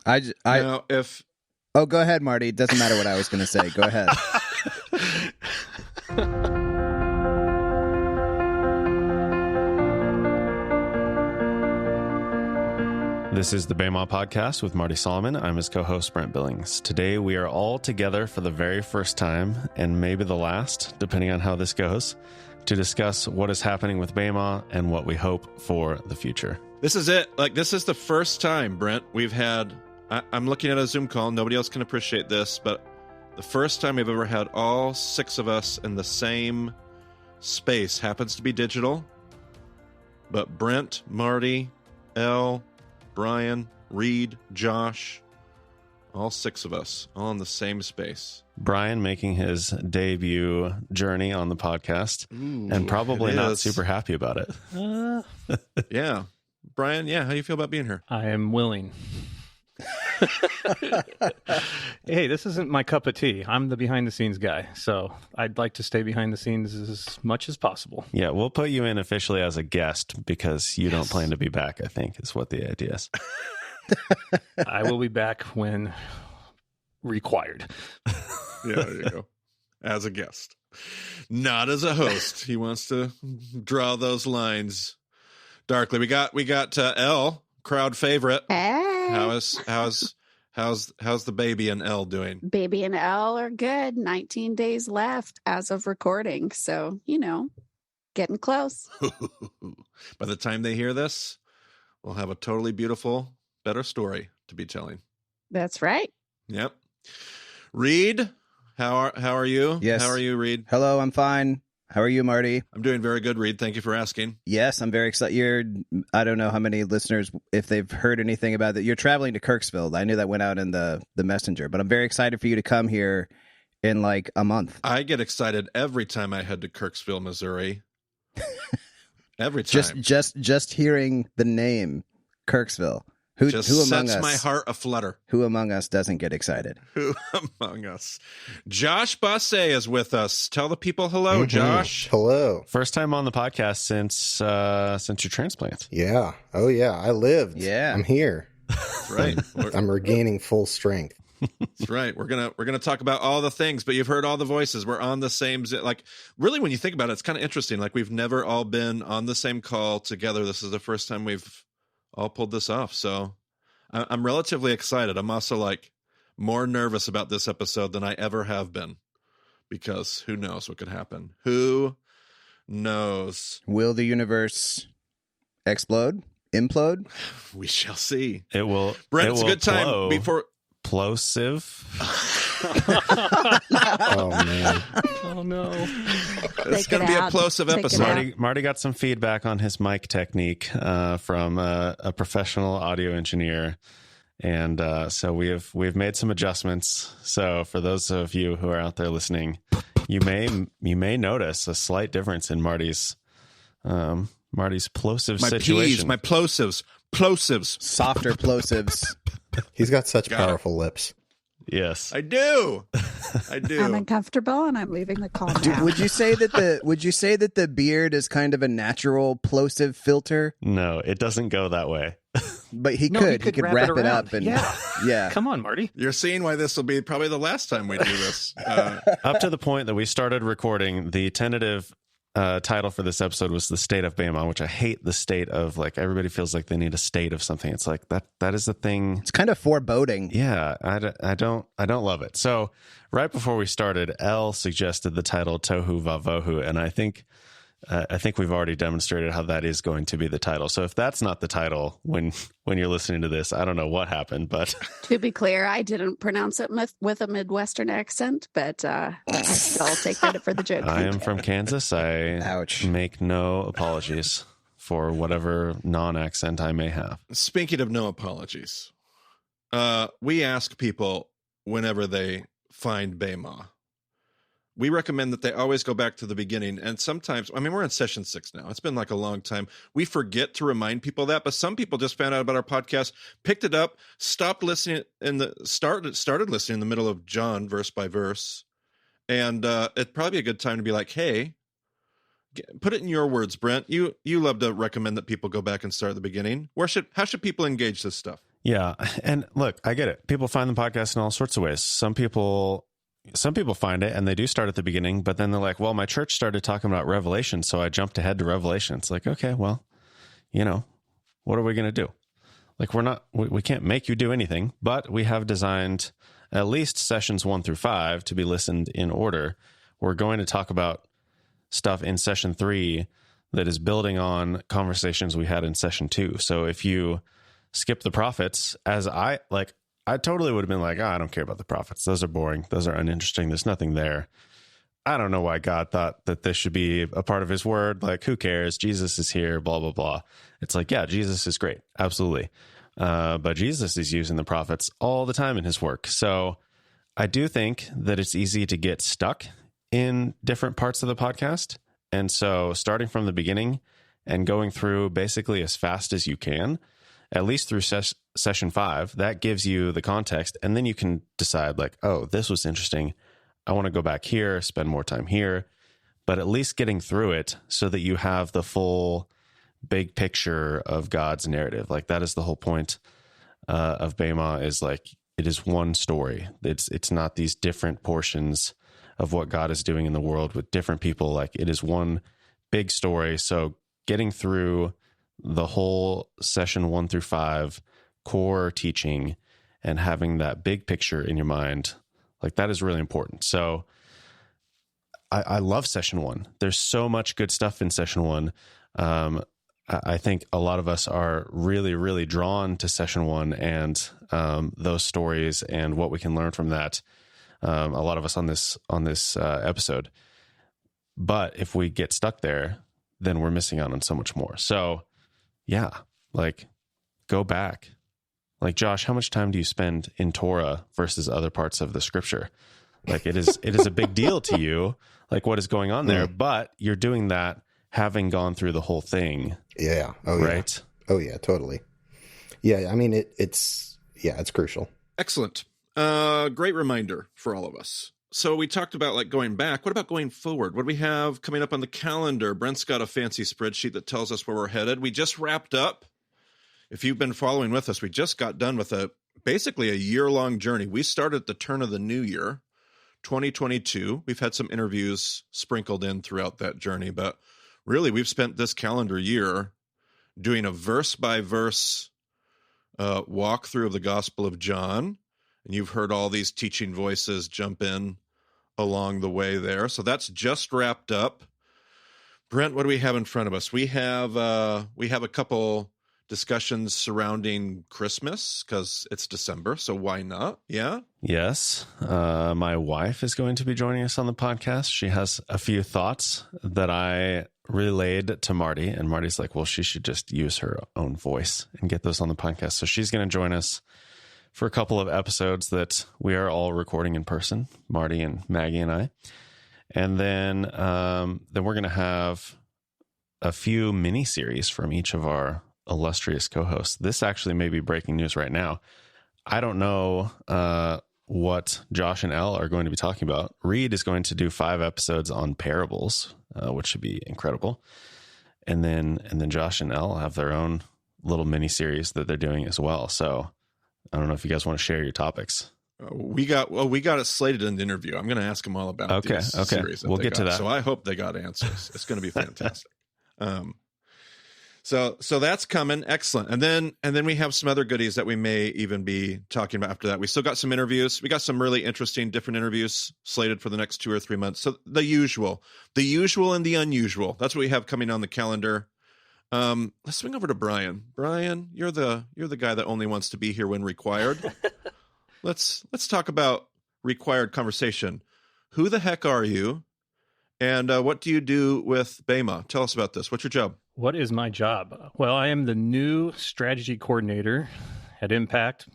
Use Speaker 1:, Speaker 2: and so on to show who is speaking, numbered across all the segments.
Speaker 1: Now, if...
Speaker 2: Oh, go ahead, Marty. It doesn't matter what I was going to say. Go ahead.
Speaker 3: This is the BEMA podcast with Marty Solomon. I'm his co-host, Brent Billings. Today, we are all together for the very first time, and maybe the last, depending on how this goes, to discuss what is happening with BEMA and what we hope for the future.
Speaker 1: This is it. This is the first time, Brent, we've had... I'm looking at a Zoom call. Nobody else can appreciate this, but the first time we've ever had all six of us in the same space. Happens to be digital, but Brent, Marty, Elle, Brian, Reed, Josh, all six of us, all in the same space.
Speaker 3: Brian making his debut journey on the podcast, and probably not super happy about it.
Speaker 1: Yeah. Brian, how do you feel about being here?
Speaker 4: I am willing. Hey, this isn't my cup of tea. I'm the behind-the-scenes guy, so I'd like to stay behind the scenes as much as possible.
Speaker 3: Yeah, we'll put you in officially as a guest because you don't plan to be back, I think, is what the idea is.
Speaker 4: I will be back when required.
Speaker 1: Yeah, there you go. As a guest. Not as a host. He wants to draw those lines darkly. We got Elle, crowd favorite.
Speaker 5: Hey.
Speaker 1: How's the baby and Elle doing?
Speaker 5: Baby and Elle are good. 19 days left as of recording. So, getting close.
Speaker 1: By the time they hear this, we'll have a totally beautiful, better story to be telling.
Speaker 5: That's right.
Speaker 1: Yep. Reed, how are you?
Speaker 2: Yes.
Speaker 1: How are you, Reed?
Speaker 2: Hello, I'm fine. How are you, Marty?
Speaker 1: I'm doing very good, Reed. Thank you for asking.
Speaker 2: Yes, I'm very excited. I don't know how many listeners, if they've heard anything about that. You're traveling to Kirksville. I knew that went out in the messenger, but I'm very excited for you to come here in like a month.
Speaker 1: I get excited every time I head to Kirksville, Missouri. Every time.
Speaker 2: Just hearing the name Kirksville. Who among
Speaker 1: sets
Speaker 2: us,
Speaker 1: my heart aflutter.
Speaker 2: Who among us doesn't get excited?
Speaker 1: Who among us? Josh Bossé is with us. Tell the people hello, Josh.
Speaker 6: Hello.
Speaker 3: First time on the podcast since your transplant.
Speaker 6: Yeah. Oh, yeah. I lived.
Speaker 2: Yeah.
Speaker 6: I'm here.
Speaker 1: That's right.
Speaker 6: I'm regaining full strength.
Speaker 1: That's right. We're gonna talk about all the things, but you've heard all the voices. We're on the same. Really, when you think about it, it's kind of interesting. Like we've never all been on the same call together. This is the first time we've all pulled this off, so I'm relatively excited. I'm also more nervous about this episode than I ever have been, because who knows what could happen? Who knows?
Speaker 2: Will the universe explode? Implode?
Speaker 1: We shall see.
Speaker 3: It will.
Speaker 1: Brent, it's a good time before
Speaker 3: plosive.
Speaker 6: Oh man.
Speaker 4: Oh no.
Speaker 1: It's going to be a plosive episode.
Speaker 3: Marty got some feedback on his mic technique from a professional audio engineer, and so we've made some adjustments. So for those of you who are out there listening, you may notice a slight difference in Marty's plosive situation.
Speaker 1: My plosives,
Speaker 2: softer plosives.
Speaker 6: He's got such powerful lips.
Speaker 3: Yes,
Speaker 1: I do.
Speaker 5: I'm uncomfortable and I'm leaving the call now.
Speaker 2: Would you say that the beard is kind of a natural plosive filter?
Speaker 3: No, it doesn't go that way.
Speaker 2: But he could wrap it up and
Speaker 4: yeah. Come on, Marty.
Speaker 1: You're seeing why this will be probably the last time we do this.
Speaker 3: Up to the point that we started recording, the tentative title for this episode was The State of BEMA, which I hate. The state of, everybody feels like they need a state of something. It's like that is the thing.
Speaker 2: It's kind of foreboding.
Speaker 3: Yeah, I don't love it. So right before we started, Elle suggested the title Tohu Vohu, and I think we've already demonstrated how that is going to be the title. So if that's not the title when you're listening to this, I don't know what happened. But
Speaker 5: to be clear, I didn't pronounce it with a Midwestern accent, but I'll take credit for the joke.
Speaker 3: I am from Kansas. I make no apologies for whatever non-accent I may have.
Speaker 1: Speaking of no apologies, we ask people whenever they find BEMA, we recommend that they always go back to the beginning. And sometimes, we're in session 6 now. It's been a long time. We forget to remind people that, but some people just found out about our podcast, picked it up, stopped listening started listening in the middle of John verse by verse. And it'd probably be a good time to be like, hey, put it in your words, Brent. You love to recommend that people go back and start at the beginning. How should people engage this stuff?
Speaker 3: Yeah. And look, I get it. People find the podcast in all sorts of ways. Some people find it and they do start at the beginning, but then they're like, well, my church started talking about Revelation, so I jumped ahead to Revelation. It's like, okay, well, what are we going to do? Like, we can't make you do anything, but we have designed at least sessions 1 through 5 to be listened in order. We're going to talk about stuff in session 3 that is building on conversations we had in session 2. So if you skip the prophets, as I totally would have been like, I don't care about the prophets. Those are boring. Those are uninteresting. There's nothing there. I don't know why God thought that this should be a part of his word. Like, who cares? Jesus is here, blah, blah, blah. It's like, yeah, Jesus is great. Absolutely. But Jesus is using the prophets all the time in his work. So I do think that it's easy to get stuck in different parts of the podcast. And so starting from the beginning and going through basically as fast as you can, at least through session 5, that gives you the context. And then you can decide like, oh, this was interesting. I want to go back here, spend more time here, but at least getting through it so that you have the full big picture of God's narrative. Like, that is the whole point of BEMA, is like, it is one story. It's not these different portions of what God is doing in the world with different people. Like, it is one big story. So getting through the whole session 1 through 5 core teaching and having that big picture in your mind, like, that is really important. So I love session 1. There's so much good stuff in session 1. I think a lot of us are really, really drawn to session 1 and those stories and what we can learn from that. A lot of us on this episode. But if we get stuck there, then we're missing out on so much more. So yeah, like, go back. Like, Josh, how much time do you spend in Torah versus other parts of the scripture? Like, it is a big deal to you, like, what is going on there, but you're doing that having gone through the whole thing.
Speaker 6: Yeah. Oh,
Speaker 3: right.
Speaker 6: Yeah. Oh, yeah, totally. Yeah. I mean, it's crucial.
Speaker 1: Excellent. Great reminder for all of us. So we talked about like going back. What about going forward? What do we have coming up on the calendar? Brent's got a fancy spreadsheet that tells us where we're headed. We just wrapped up. If you've been following with us, we just got done with basically a year-long journey. We started at the turn of the new year, 2022. We've had some interviews sprinkled in throughout that journey, but really we've spent this calendar year doing a verse-by-verse walkthrough of the Gospel of John. And you've heard all these teaching voices jump in along the way there. So that's just wrapped up. Brent, what do we have in front of us? We have a couple discussions surrounding Christmas because it's December. So why not? Yeah.
Speaker 3: Yes. My wife is going to be joining us on the podcast. She has a few thoughts that I relayed to Marty, and Marty's like, well, she should just use her own voice and get those on the podcast. So she's going to join us for a couple of episodes that we are all recording in person, Marty and Maggie and I. And then we're going to have a few mini series from each of our illustrious co-hosts. This actually may be breaking news right now. I don't know what Josh and Elle are going to be talking about. Reed is going to do 5 episodes on parables, which should be incredible. And then Josh and Elle have their own little mini series that they're doing as well. So I don't know if you guys want to share your topics.
Speaker 1: We got it slated in the interview. I'm going to ask them all about these series.
Speaker 3: We'll get to that.
Speaker 1: So I hope they got answers. It's going to be fantastic. So that's coming. Excellent. And then we have some other goodies that we may even be talking about after that. We still got some interviews. We got some really interesting different interviews slated for the next 2 or 3 months. So the usual and the unusual. That's what we have coming on the calendar. Let's swing over to Brian. Brian, you're the guy that only wants to be here when required. Let's talk about required conversation. Who the heck are you? And what do you do with BEMA? Tell us about this. What's your job?
Speaker 4: What is my job? Well, I am the new strategy coordinator at Impact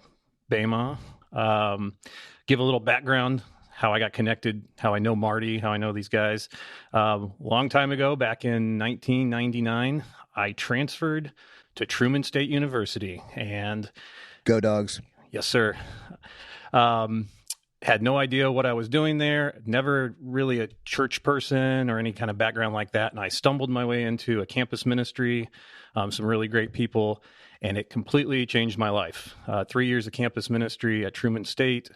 Speaker 4: BEMA. Give a little background, how I got connected, how I know Marty, how I know these guys. Long time ago, back in 1999, I transferred to Truman State University. And
Speaker 2: Go Dogs.
Speaker 4: yes, sir. Had no idea what I was doing there, never really a church person or any kind of background like that. And I stumbled my way into a campus ministry, some really great people. and it completely changed my life. 3 years of campus ministry at Truman State.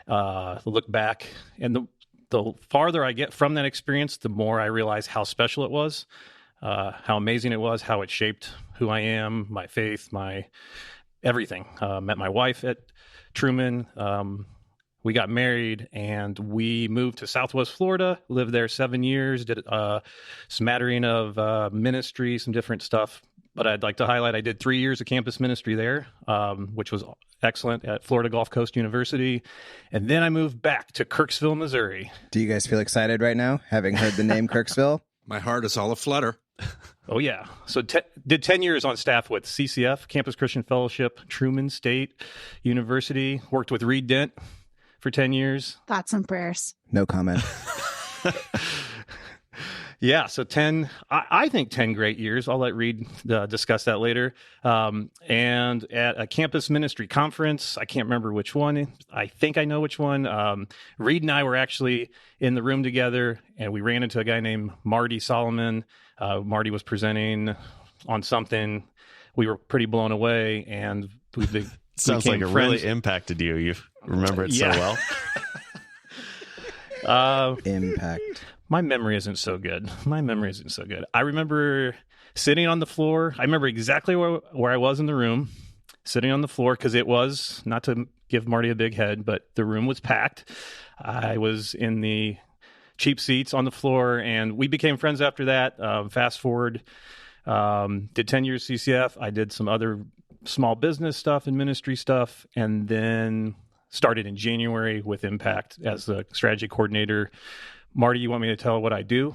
Speaker 4: Look back, and the farther I get from that experience, the more I realize how special it was, how amazing it was, how it shaped who I am, my faith, my everything. Met my wife at Truman. We got married, and we moved to Southwest Florida, lived there 7 years, did a smattering of ministry, some different stuff. But I'd like to highlight I did 3 years of campus ministry there, which was excellent, at Florida Gulf Coast University. And then I moved back to Kirksville, Missouri.
Speaker 2: Do you guys feel excited right now, having heard the name Kirksville?
Speaker 1: My heart is all aflutter.
Speaker 4: Oh, yeah. So did 10 years on staff with CCF, Campus Christian Fellowship, Truman State University, worked with Dent for 10 years.
Speaker 5: Thoughts and prayers.
Speaker 2: No comment.
Speaker 4: Yeah, so 10, I think 10 great years. I'll let Reed discuss that later. And at a campus ministry conference, I can't remember which one. I think I know which one. Reed and I were actually in the room together, and we ran into a guy named Marty Solomon. Marty was presenting on something. We were pretty blown away, and we
Speaker 3: Sounds like it
Speaker 4: friends.
Speaker 3: really impacted you. You remember it so well.
Speaker 2: Impact.
Speaker 4: My memory isn't so good. I remember sitting on the floor. I remember exactly where I was in the room, sitting on the floor, because it was, not to give Marty a big head, but the room was packed. I was in the cheap seats on the floor, and we became friends after that. Fast forward, did 10 years CCF. I did some other small business stuff and ministry stuff, and then started in January with Impact as the strategy coordinator. Marty, you want me to tell what I do,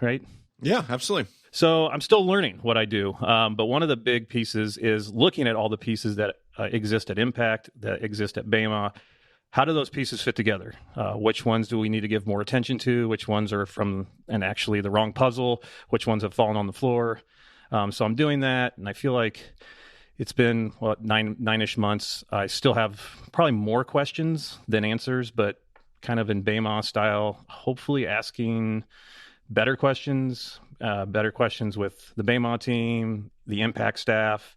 Speaker 4: right?
Speaker 1: Yeah, absolutely.
Speaker 4: So I'm still learning what I do. But one of the big pieces is looking at all the pieces that exist at Impact, that exist at BEMA. How do those pieces fit together? Which ones do we need to give more attention to? Which ones are actually the wrong puzzle? Which ones have fallen on the floor? So I'm doing that, and I feel like it's been, nine-ish months. I still have probably more questions than answers, but kind of in BEMA style, hopefully asking better questions with the BEMA team, the Impact staff,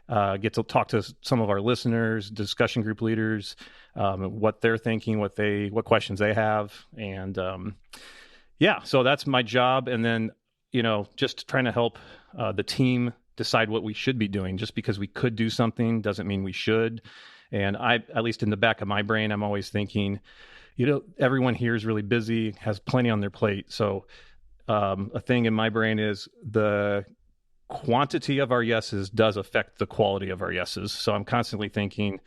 Speaker 4: get to talk to some of our listeners, discussion group leaders, what they're thinking, what questions they have. And so that's my job. And then, just trying to help the team decide what we should be doing. Just because we could do something doesn't mean we should. And at least in the back of my brain, I'm always thinking, everyone here is really busy, has plenty on their plate. So a thing in my brain is the quantity of our yeses does affect the quality of our yeses. So I'm constantly thinking,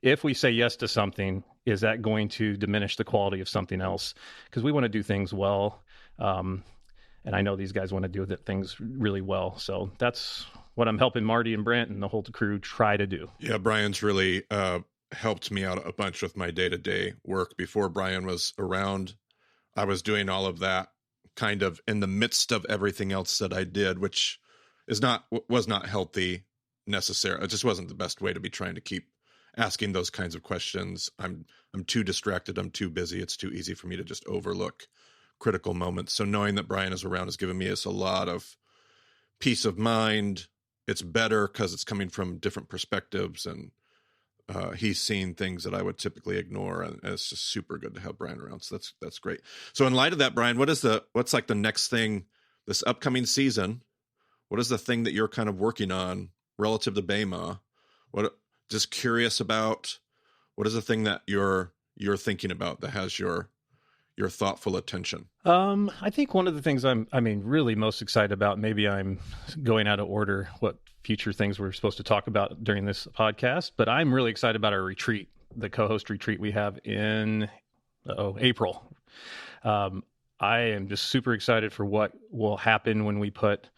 Speaker 4: if we say yes to something, is that going to diminish the quality of something else? Because we want to do things well. And I know these guys want to do things really well. So that's what I'm helping Marty and Brent and the whole crew try to do.
Speaker 1: Yeah, Brian's really helped me out a bunch with my day-to-day work. Before Brian was around, I was doing all of that kind of in the midst of everything else that I did, which was not healthy necessarily. It just wasn't the best way to be trying to keep asking those kinds of questions. I'm too distracted. I'm too busy. It's too easy for me to just overlook critical moments. So knowing that Brian is around has given me a lot of peace of mind. It's better because it's coming from different perspectives, and he's seen things that I would typically ignore, and it's just super good to have Brian around. So that's great. So in light of that, Brian, what's like the next thing this upcoming season? What is the thing that you're kind of working on relative to BEMA? Just curious about, what is the thing that you're thinking about that has your thoughtful attention?
Speaker 4: I think one of the things I'm really most excited about, maybe I'm going out of order what future things we're supposed to talk about during this podcast, but I'm really excited about our retreat, the co-host retreat we have in April. I am just super excited for what will happen when we put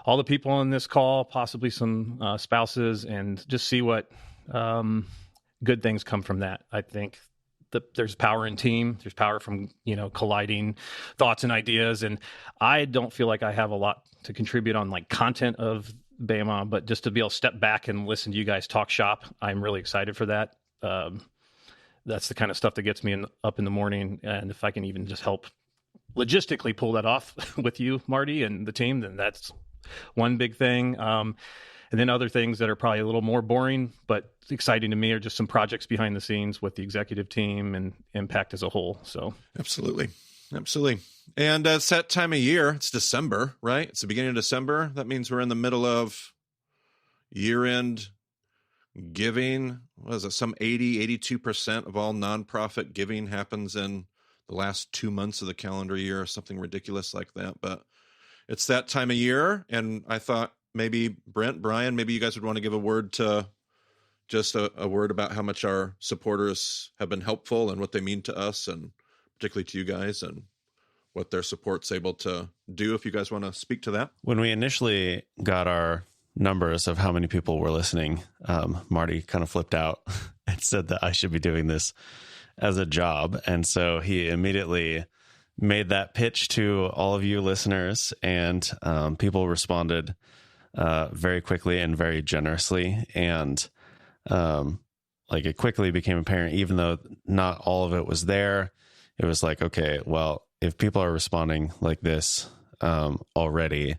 Speaker 4: all the people on this call, possibly some spouses, and just see what good things come from that. I think there's power in team. There's power from, colliding thoughts and ideas. And I don't feel like I have a lot to contribute on like content of BEMA, but just to be able to step back and listen to you guys talk shop, I'm really excited for that. That's the kind of stuff that gets me up in the morning. And if I can even just help logistically pull that off with you, Marty, and the team, then that's one big thing. And And then other things that are probably a little more boring, but exciting to me are just some projects behind the scenes with the executive team and Impact as a whole. So
Speaker 1: Absolutely. And it's that time of year. It's December, right? It's the beginning of December. That means we're in the middle of year-end giving. What is it? Some 82% of all nonprofit giving happens in the last 2 months of the calendar year, or something ridiculous like that. But it's that time of year, and I thought maybe Brent, Brian, maybe you guys would want to give a word to just a word about how much our supporters have been helpful and what they mean to us, and particularly to you guys, and what their support's able to do, if you guys want to speak to that.
Speaker 3: When we initially got our numbers of how many people were listening, Marty kind of flipped out and said that I should be doing this as a job. And so he immediately made that pitch to all of you listeners, and people responded very quickly and very generously. And like, it quickly became apparent, even though not all of it was there, it was like, okay, well, if people are responding like this already,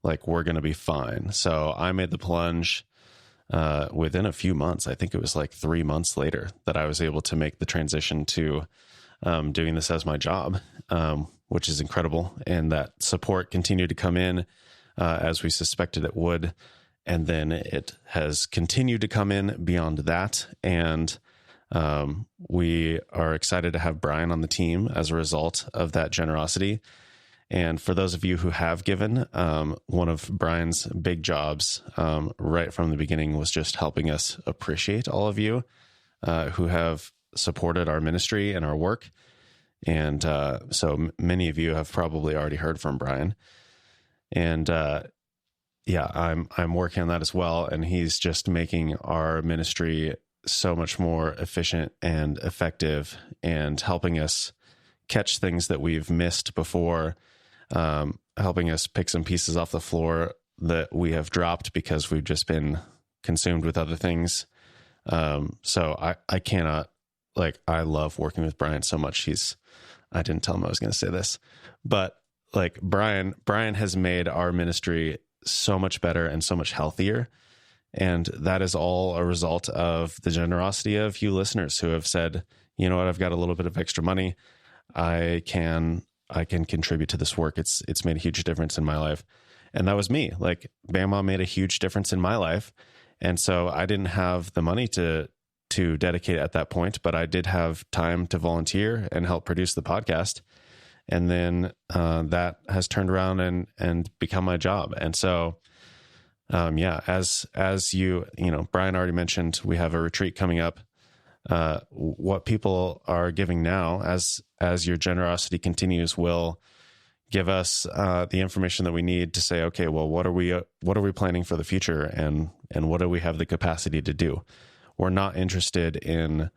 Speaker 3: like, we're going to be fine. So I made the plunge within a few months. I think it was like 3 months later that I was able to make the transition to doing this as my job, which is incredible. And that support continued to come in as we suspected it would. And then it has continued to come in beyond that. And we are excited to have Brian on the team as a result of that generosity. And for those of you who have given, one of Brian's big jobs right from the beginning was just helping us appreciate all of you who have supported our ministry and our work. And so many of you have probably already heard from Brian. And yeah, I'm working on that as well. And he's just making our ministry so much more efficient and effective, and helping us catch things that we've missed before, helping us pick some pieces off the floor that we have dropped because we've just been consumed with other things. So I cannot, like, I love working with Brian so much. I didn't tell him I was going to say this, but like, Brian has made our ministry so much better and so much healthier. And that is all a result of the generosity of you listeners who have said, you know what, I've got a little bit of extra money. I can contribute to this work. It's made a huge difference in my life. And that was me. Like, BEMA made a huge difference in my life. And so I didn't have the money to dedicate at that point, but I did have time to volunteer and help produce the podcast. And then that has turned around and become my job. And so, yeah, as you know, Brian already mentioned, we have a retreat coming up. What people are giving now, as your generosity continues, will give us the information that we need to say, okay, well, what are we planning for the future, and what do we have the capacity to do? We're not interested in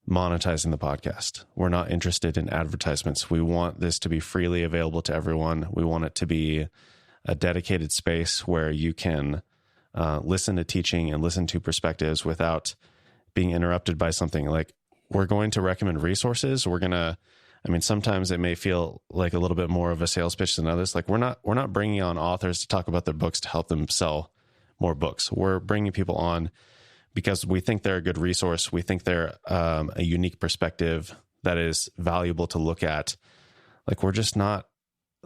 Speaker 3: monetizing the podcast. We're not interested in advertisements. We want this to be freely available to everyone. We want it to be a dedicated space where you can listen to teaching and listen to perspectives without being interrupted by something. Like, we're going to recommend resources. Sometimes it may feel like a little bit more of a sales pitch than others. Like, we're not bringing on authors to talk about their books to help them sell more books. We're bringing people on because we think they're a good resource. We think they're a unique perspective that is valuable to look at. Like, we're just not,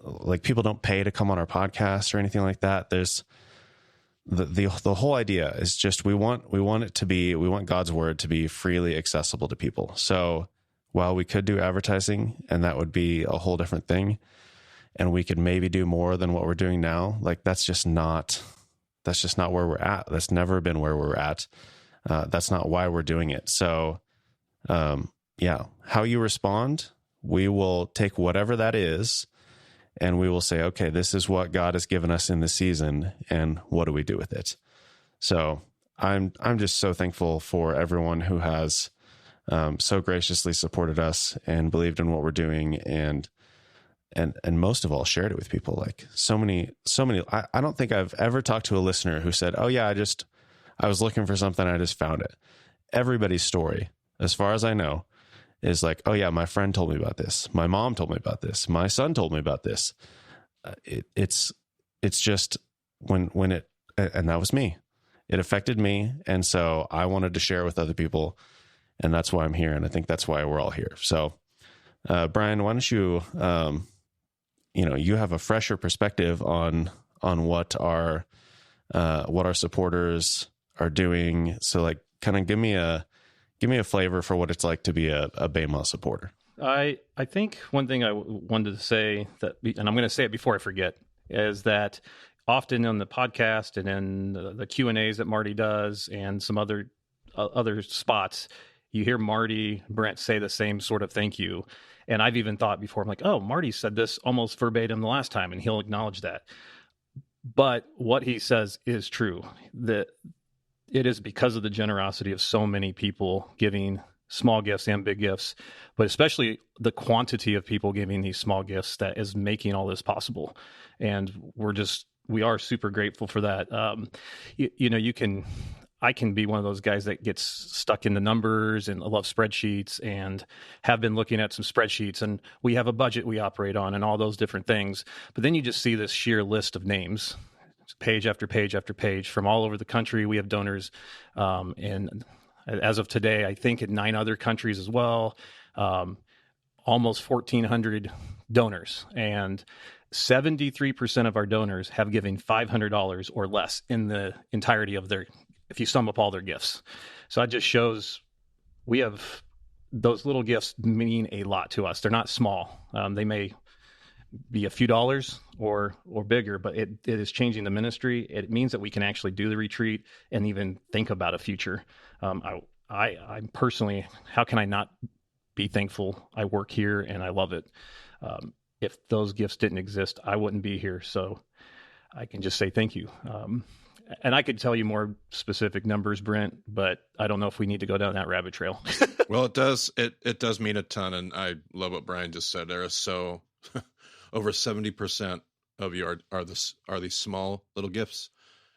Speaker 3: like, people don't pay to come on our podcast or anything like that. There's the whole idea is just, we want God's word to be freely accessible to people. So while we could do advertising, and that would be a whole different thing, and we could maybe do more than what we're doing now, like, that's just not where we're at. That's never been where we're at. That's not why we're doing it. So, yeah, how you respond, we will take whatever that is, and we will say, okay, this is what God has given us in this season, and what do we do with it? So I'm just so thankful for everyone who has so graciously supported us and believed in what we're doing, and most of all, shared it with people. Like, so many. I don't think I've ever talked to a listener who said, oh yeah, I was looking for something, I just found it. Everybody's story, as far as I know, is like, oh yeah, my friend told me about this. My mom told me about this. My son told me about this. It's just when it and that was me. It affected me, and so I wanted to share with other people, and that's why I'm here, and I think that's why we're all here. So, Brian, why don't you, you have a fresher perspective on what our supporters are doing. So, like, kind of give me a flavor for what it's like to be a BEMA supporter.
Speaker 4: I think one thing I wanted to say that, and I'm going to say it before I forget, is that often on the podcast and in the Q&As that Marty does and some other spots, you hear Marty, Brent say the same sort of thank you. And I've even thought before, I'm like, oh, Marty said this almost verbatim the last time, and he'll acknowledge that. But what he says is true, that it is because of the generosity of so many people giving small gifts and big gifts, but especially the quantity of people giving these small gifts that is making all this possible. And we are super grateful for that. I can be one of those guys that gets stuck in the numbers, and I love spreadsheets and have been looking at some spreadsheets, and we have a budget we operate on and all those different things. But then you just see this sheer list of names, page after page after page from all over the country. We have donors, and as of today, I think in 9 other countries as well, almost 1,400 donors. And 73% of our donors have given $500 or less in the entirety of if you sum up all their gifts. So that just shows we have those little gifts mean a lot to us. They're not small. They may be a few dollars or bigger, but it is changing the ministry. It means that we can actually do the retreat and even think about a future. I'm personally, how can I not be thankful? I work here and I love it. If those gifts didn't exist, I wouldn't be here. So I can just say thank you. And I could tell you more specific numbers, Brent, but I don't know if we need to go down that rabbit trail.
Speaker 1: Well, it does mean a ton. And I love what Brian just said. There is so over 70% of you are these small little gifts.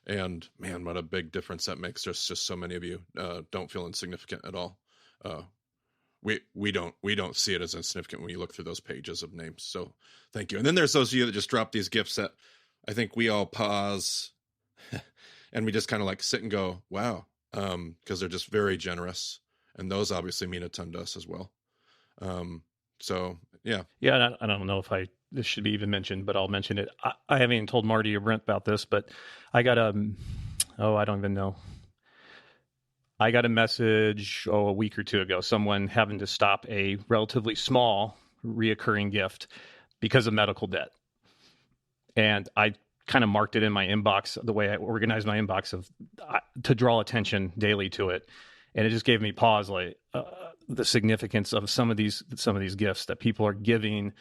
Speaker 1: And man, what a big difference that makes. There's just so many of you don't feel insignificant at all. We don't see it as insignificant when you look through those pages of names. So thank you. And then there's those of you that just drop these gifts that I think we all pause and we just kind of like sit and go, wow, because they're just very generous. And those obviously mean a ton to us as well. So yeah.
Speaker 4: Yeah, I don't know if this should be even mentioned, but I'll mention it. I haven't even told Marty or Brent about this, but I got I don't even know. I got a message a week or two ago, someone having to stop a relatively small reoccurring gift because of medical debt. And I kind of marked it in my inbox, the way I organized my inbox to draw attention daily to it. And it just gave me pause, like the significance of some of these gifts that people are giving,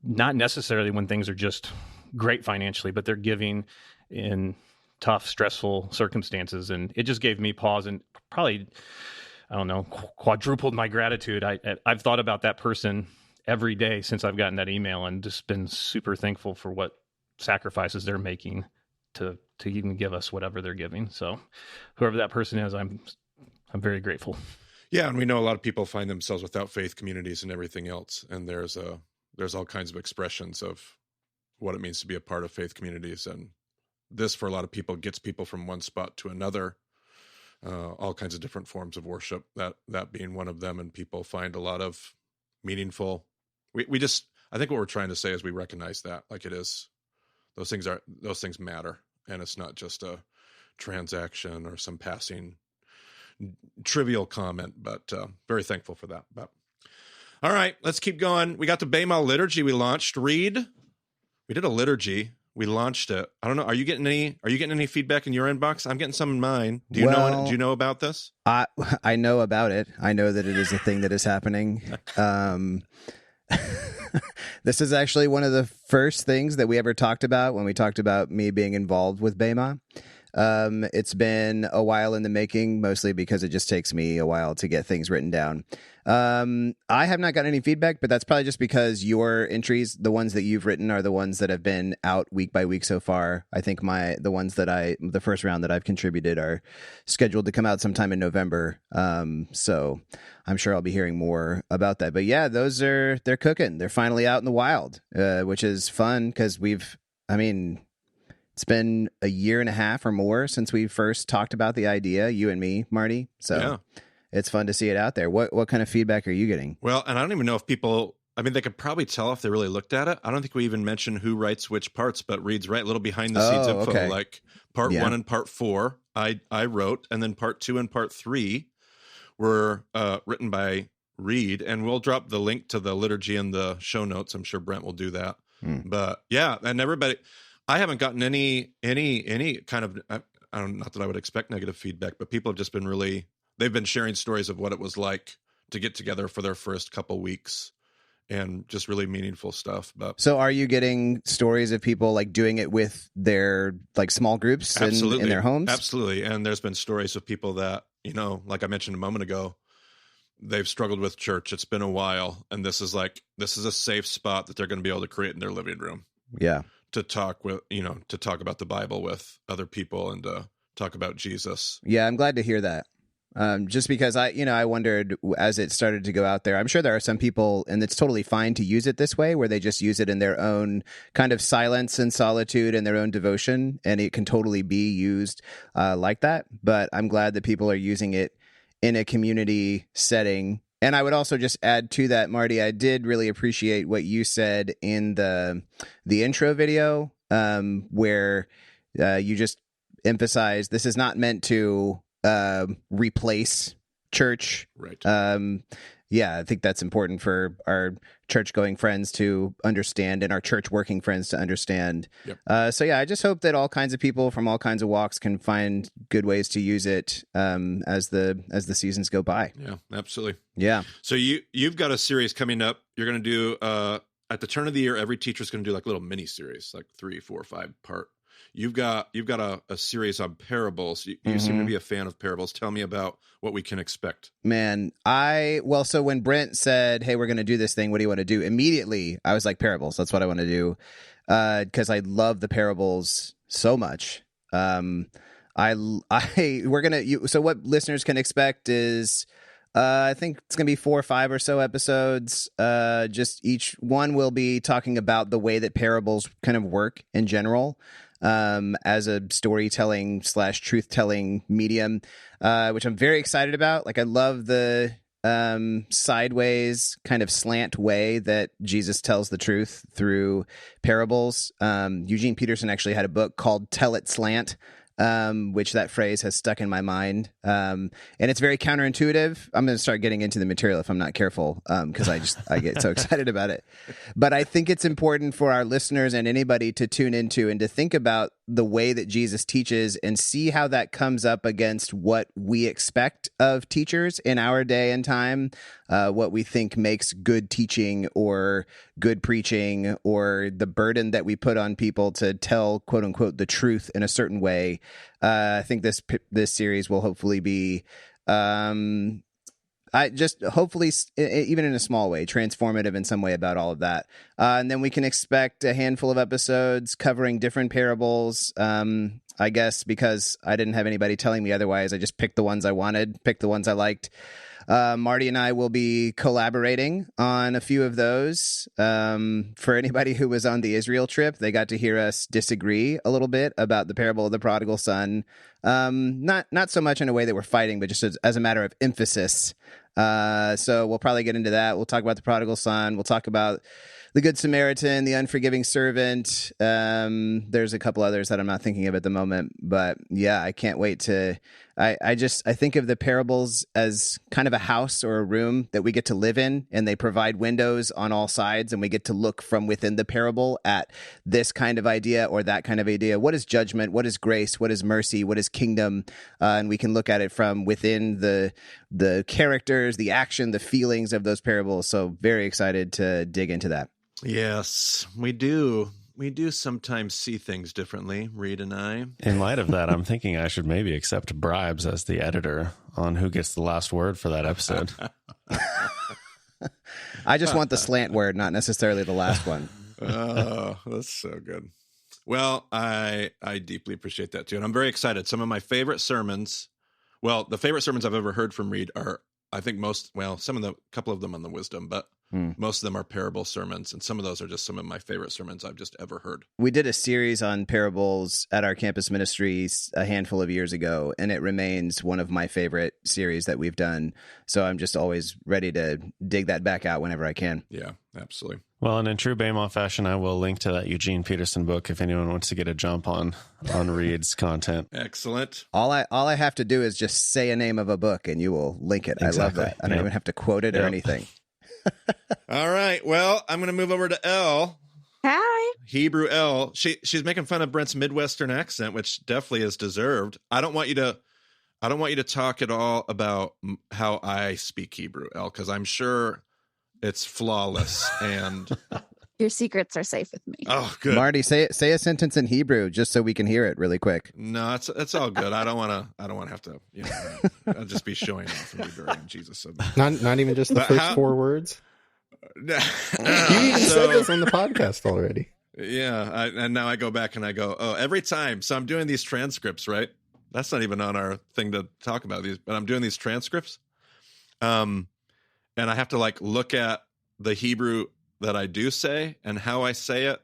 Speaker 4: not necessarily when things are just great financially, but they're giving in tough, stressful circumstances. And it just gave me pause and probably, I don't know, quadrupled my gratitude. I've thought about that person every day since I've gotten that email and just been super thankful for what sacrifices they're making to even give us whatever they're giving. So whoever that person is, I'm very grateful.
Speaker 1: Yeah. And we know a lot of people find themselves without faith communities and everything else. And there's all kinds of expressions of what it means to be a part of faith communities. And this, for a lot of people, gets people from one spot to another, all kinds of different forms of worship, that being one of them. And people find a lot of meaningful, I think what we're trying to say is we recognize that, like, it is, those things matter. And it's not just a transaction or some passing trivial comment, but very thankful for that. But all right, let's keep going. We got the BEMA liturgy we launched. Reed, we did a liturgy. We launched it. I don't know. Are you getting any feedback in your inbox? I'm getting some in mine. Do you know about this?
Speaker 2: I know about it. I know that it is a thing that is happening. This is actually one of the first things that we ever talked about when we talked about me being involved with BEMA. It's been a while in the making, mostly because it just takes me a while to get things written down. I have not gotten any feedback, but that's probably just because your entries, the ones that you've written, are the ones that have been out week by week so far. I think the first round that I've contributed are scheduled to come out sometime in November. So I'm sure I'll be hearing more about that. But yeah, they're cooking. They're finally out in the wild, which is fun because It's been a year and a half or more since we first talked about the idea, you and me, Marty. So it's fun to see it out there. What kind of feedback are you getting?
Speaker 1: Well, and I don't even know if people, I mean, they could probably tell if they really looked at it. I don't think we even mentioned who writes which parts, but Reed's right, little behind the scenes info,
Speaker 2: okay.
Speaker 1: like part 1 and part 4, I wrote, and then part 2 and part 3 were written by Reed, and we'll drop the link to the liturgy in the show notes. I'm sure Brent will do that. But yeah, and everybody, I haven't gotten any kind of, I don't, not that I would expect negative feedback, but people have just been really, they've been sharing stories of what it was like to get together for their first couple weeks, and just really meaningful stuff. But
Speaker 2: so are you getting stories of people like doing it with their like small groups in their homes?
Speaker 1: Absolutely. And there's been stories of people that, you know, like I mentioned a moment ago, they've struggled with church. It's been a while. And this is a safe spot that they're going to be able to create in their living room. Yeah. To talk with, you know, to talk about the Bible with other people and to talk about Jesus.
Speaker 2: Yeah. I'm glad to hear that. Just because I wondered as it started to go out there, I'm sure there are some people, and it's totally fine to use it this way, where they just use it in their own kind of silence and solitude and their own devotion, and it can totally be used like that. But I'm glad that people are using it in a community setting. And I would also just add to that, Marty, I did really appreciate what you said in the intro video, where you just emphasized this is not meant to replace church.
Speaker 1: Right.
Speaker 2: Yeah, I think that's important for our church-going friends to understand and our church-working friends to understand.
Speaker 1: Yep.
Speaker 2: So yeah, I just hope that all kinds of people from all kinds of walks can find good ways to use it as the seasons go by.
Speaker 1: Yeah, absolutely.
Speaker 2: Yeah.
Speaker 1: So you've got a series coming up. You're going to do at the turn of the year, every teacher's going to do like little mini series, like 3, 4, 5 part. You've got a series on parables. You seem to be a fan of parables. Tell me about what we can expect.
Speaker 2: Man, so when Brent said, "Hey, we're going to do this thing. What do you want to do?" Immediately, I was like, "Parables. That's what I want to do," because I love the parables so much. So what listeners can expect is, I think it's going to be 4 or 5 or so episodes. Just each one will be talking about the way that parables kind of work in general. As a storytelling / truth-telling medium, which I'm very excited about. Like, I love the sideways kind of slant way that Jesus tells the truth through parables. Eugene Peterson actually had a book called Tell It Slant, which that phrase has stuck in my mind. And it's very counterintuitive. I'm going to start getting into the material if I'm not careful, because I get so excited about it. But I think it's important for our listeners and anybody to tune into and to think about the way that Jesus teaches and see how that comes up against what we expect of teachers in our day and time, what we think makes good teaching or good preaching, or the burden that we put on people to tell, quote unquote, the truth in a certain way. I think this series will hopefully be, hopefully, even in a small way, transformative in some way about all of that. And then we can expect a handful of episodes covering different parables. I guess because I didn't have anybody telling me otherwise, I just picked the ones I wanted, picked the ones I liked. Marty and I will be collaborating on a few of those. For anybody who was on the Israel trip, they got to hear us disagree a little bit about the parable of the prodigal son. Not so much in a way that we're fighting, but just as a matter of emphasis. So we'll probably get into that. We'll talk about the prodigal son. We'll talk about the Good Samaritan, the unforgiving servant. There's a couple others that I'm not thinking of at the moment, but yeah, I can't wait to. I think of the parables as kind of a house or a room that we get to live in, and they provide windows on all sides, and we get to look from within the parable at this kind of idea or that kind of idea. What is judgment? What is grace? What is mercy? What is kingdom? And we can look at it from within the characters, the action, the feelings of those parables. So very excited to dig into that.
Speaker 1: Yes, we do. We do sometimes see things differently, Reed and I.
Speaker 3: In light of that, I'm thinking I should maybe accept bribes as the editor on who gets the last word for that episode.
Speaker 2: I just want the slant word, not necessarily the last one.
Speaker 1: Oh, that's so good. Well, I deeply appreciate that too. And I'm very excited. Some of my favorite sermons, the favorite sermons I've ever heard from Reed are, I think couple of them on the wisdom, but Most of them are parable sermons, and some of those are just some of my favorite sermons I've just ever heard.
Speaker 2: We did a series on parables at our campus ministries a handful of years ago, and it remains one of my favorite series that we've done. So I'm just always ready to dig that back out whenever I can.
Speaker 1: Yeah, absolutely.
Speaker 3: Well, and in true BEMA fashion, I will link to that Eugene Peterson book if anyone wants to get a jump on Reed's content.
Speaker 1: Excellent.
Speaker 2: All I have to do is just say a name of a book, and you will link it.
Speaker 3: Exactly.
Speaker 2: I love that. I don't even have to quote it or anything.
Speaker 1: All right. Well, I'm going to move over to Elle.
Speaker 5: Hi.
Speaker 1: Hebrew Elle. She's making fun of Brent's Midwestern accent, which definitely is deserved. I don't want you to talk at all about how I speak Hebrew, Elle, because I'm sure it's flawless. And
Speaker 5: Your secrets are safe with me.
Speaker 1: oh, good.
Speaker 2: Marty, say a sentence in Hebrew just so we can hear it really quick.
Speaker 1: No, it's all good. I don't want to have to. I'll just be showing off and be burying Jesus. So.
Speaker 6: Not even just the
Speaker 1: But
Speaker 6: first
Speaker 1: how-
Speaker 6: 4 words. You even
Speaker 1: So-
Speaker 6: said this on the podcast already.
Speaker 1: Yeah, and now I go back and I go, oh, every time. So I'm doing these transcripts, right? That's not even on our thing to talk about these, but I'm doing these transcripts. And I have to like look at the Hebrew that I do say and how I say it.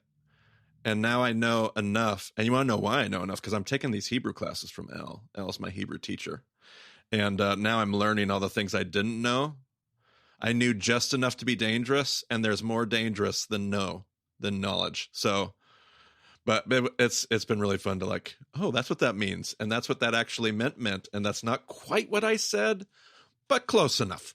Speaker 1: And now I know enough. And you want to know why I know enough? Because I'm taking these Hebrew classes from Elle. Elle's my Hebrew teacher. And now I'm learning all the things I didn't know. I knew just enough to be dangerous, and there's more dangerous than knowledge. So, but it's been really fun to like, oh, that's what that means. And that's what that actually meant. And that's not quite what I said, but close enough.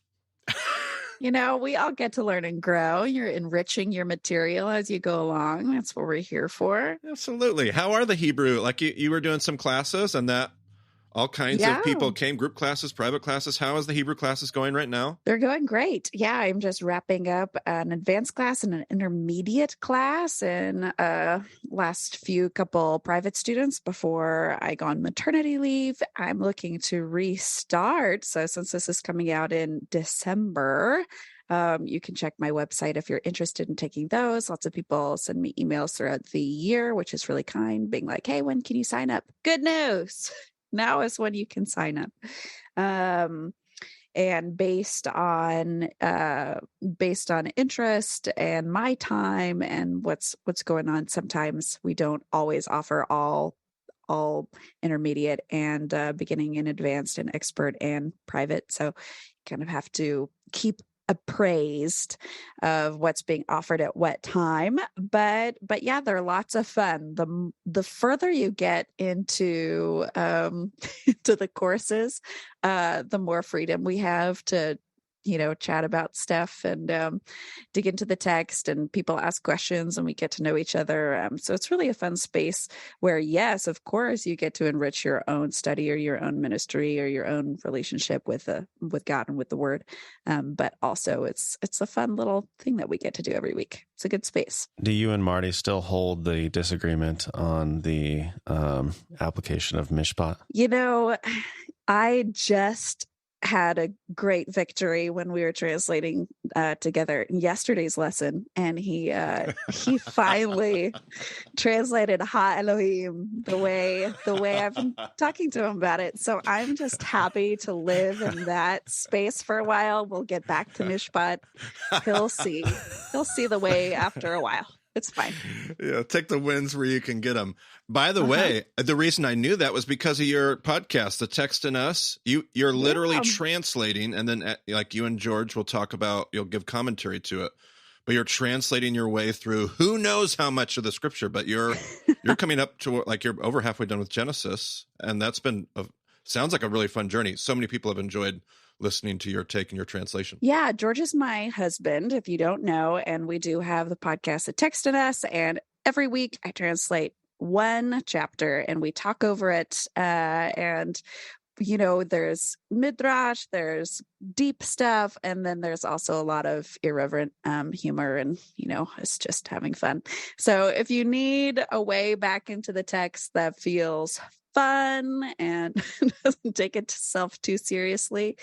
Speaker 5: You know, we all get to learn and grow. You're enriching your material as you go along. That's what we're here for.
Speaker 1: Absolutely. How are the Hebrew? Like you were doing some classes and that all kinds of people came, group classes, private classes. How is the Hebrew classes going right now?
Speaker 5: They're going great. Yeah, I'm just wrapping up an advanced class and an intermediate class and last few couple private students before I go on maternity leave. I'm looking to restart. So since this is coming out in December, you can check my website if you're interested in taking those. Lots of people send me emails throughout the year, which is really kind, being like, hey, when can you sign up? Good news. Now is when you can sign up. And based on interest and my time and what's going on, sometimes we don't always offer all intermediate and beginning and advanced and expert and private. So you kind of have to keep appraised of what's being offered at what time, but yeah, they're lots of fun. The further you get into to the courses, the more freedom we have to chat about stuff and dig into the text, and people ask questions and we get to know each other. So it's really a fun space where, yes, of course, you get to enrich your own study or your own ministry or your own relationship with God and with the Word. But also it's a fun little thing that we get to do every week. It's a good space.
Speaker 3: Do you and Marty still hold the disagreement on the application of mishpat?
Speaker 5: I just had a great victory when we were translating together in yesterday's lesson, and he finally translated Ha Elohim the way I've been talking to him about it. So I'm just happy to live in that space for a while. We'll get back to Mishpat. He'll see the way after a while. It's fine.
Speaker 1: Yeah, take the wins where you can get them. By the way, the reason I knew that was because of your podcast, The Text and Us. You're literally translating, and then like you and George will talk about, you'll give commentary to it, but you're translating your way through who knows how much of the scripture, but you're coming up to like you're over halfway done with Genesis, and that's been sounds like a really fun journey. So many people have enjoyed listening to your take and your translation.
Speaker 5: Yeah, George is my husband, if you don't know, and we do have the podcast that texted us, and every week I translate one chapter and we talk over it, and there's midrash, there's deep stuff, and then there's also a lot of irreverent humor, and it's just having fun. So if you need a way back into the text that feels fun and doesn't take itself too seriously,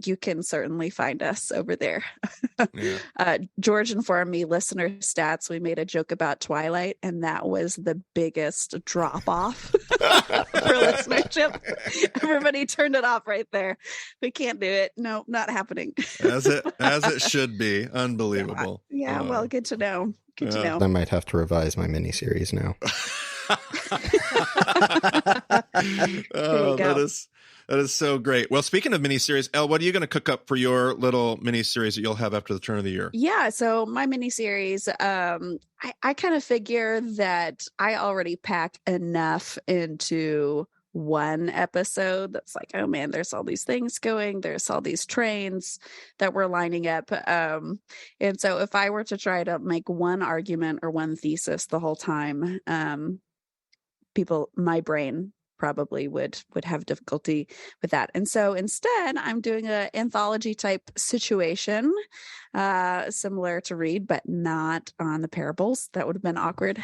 Speaker 5: you can certainly find us over there.
Speaker 1: Yeah.
Speaker 5: George informed me listener stats. We made a joke about Twilight, and that was the biggest drop off for listenership. Everybody turned it off right there. We can't do it. No, not happening.
Speaker 1: As it should be. Unbelievable.
Speaker 5: Yeah, well, good to know. Good to know.
Speaker 6: I might have to revise my miniseries now.
Speaker 1: Oh, that is so great. Well, speaking of miniseries, Elle, what are you going to cook up for your little miniseries that you'll have after the turn of the year?
Speaker 5: Yeah, so my miniseries, I kind of figure that I already packed enough into one episode that's like, oh man, there's all these things going, there's all these trains that we're lining up. And so if I were to try to make one argument or one thesis the whole time, my brain probably would have difficulty with that. And so instead, I'm doing an anthology type situation, similar to Read, but not on the parables. That would have been awkward.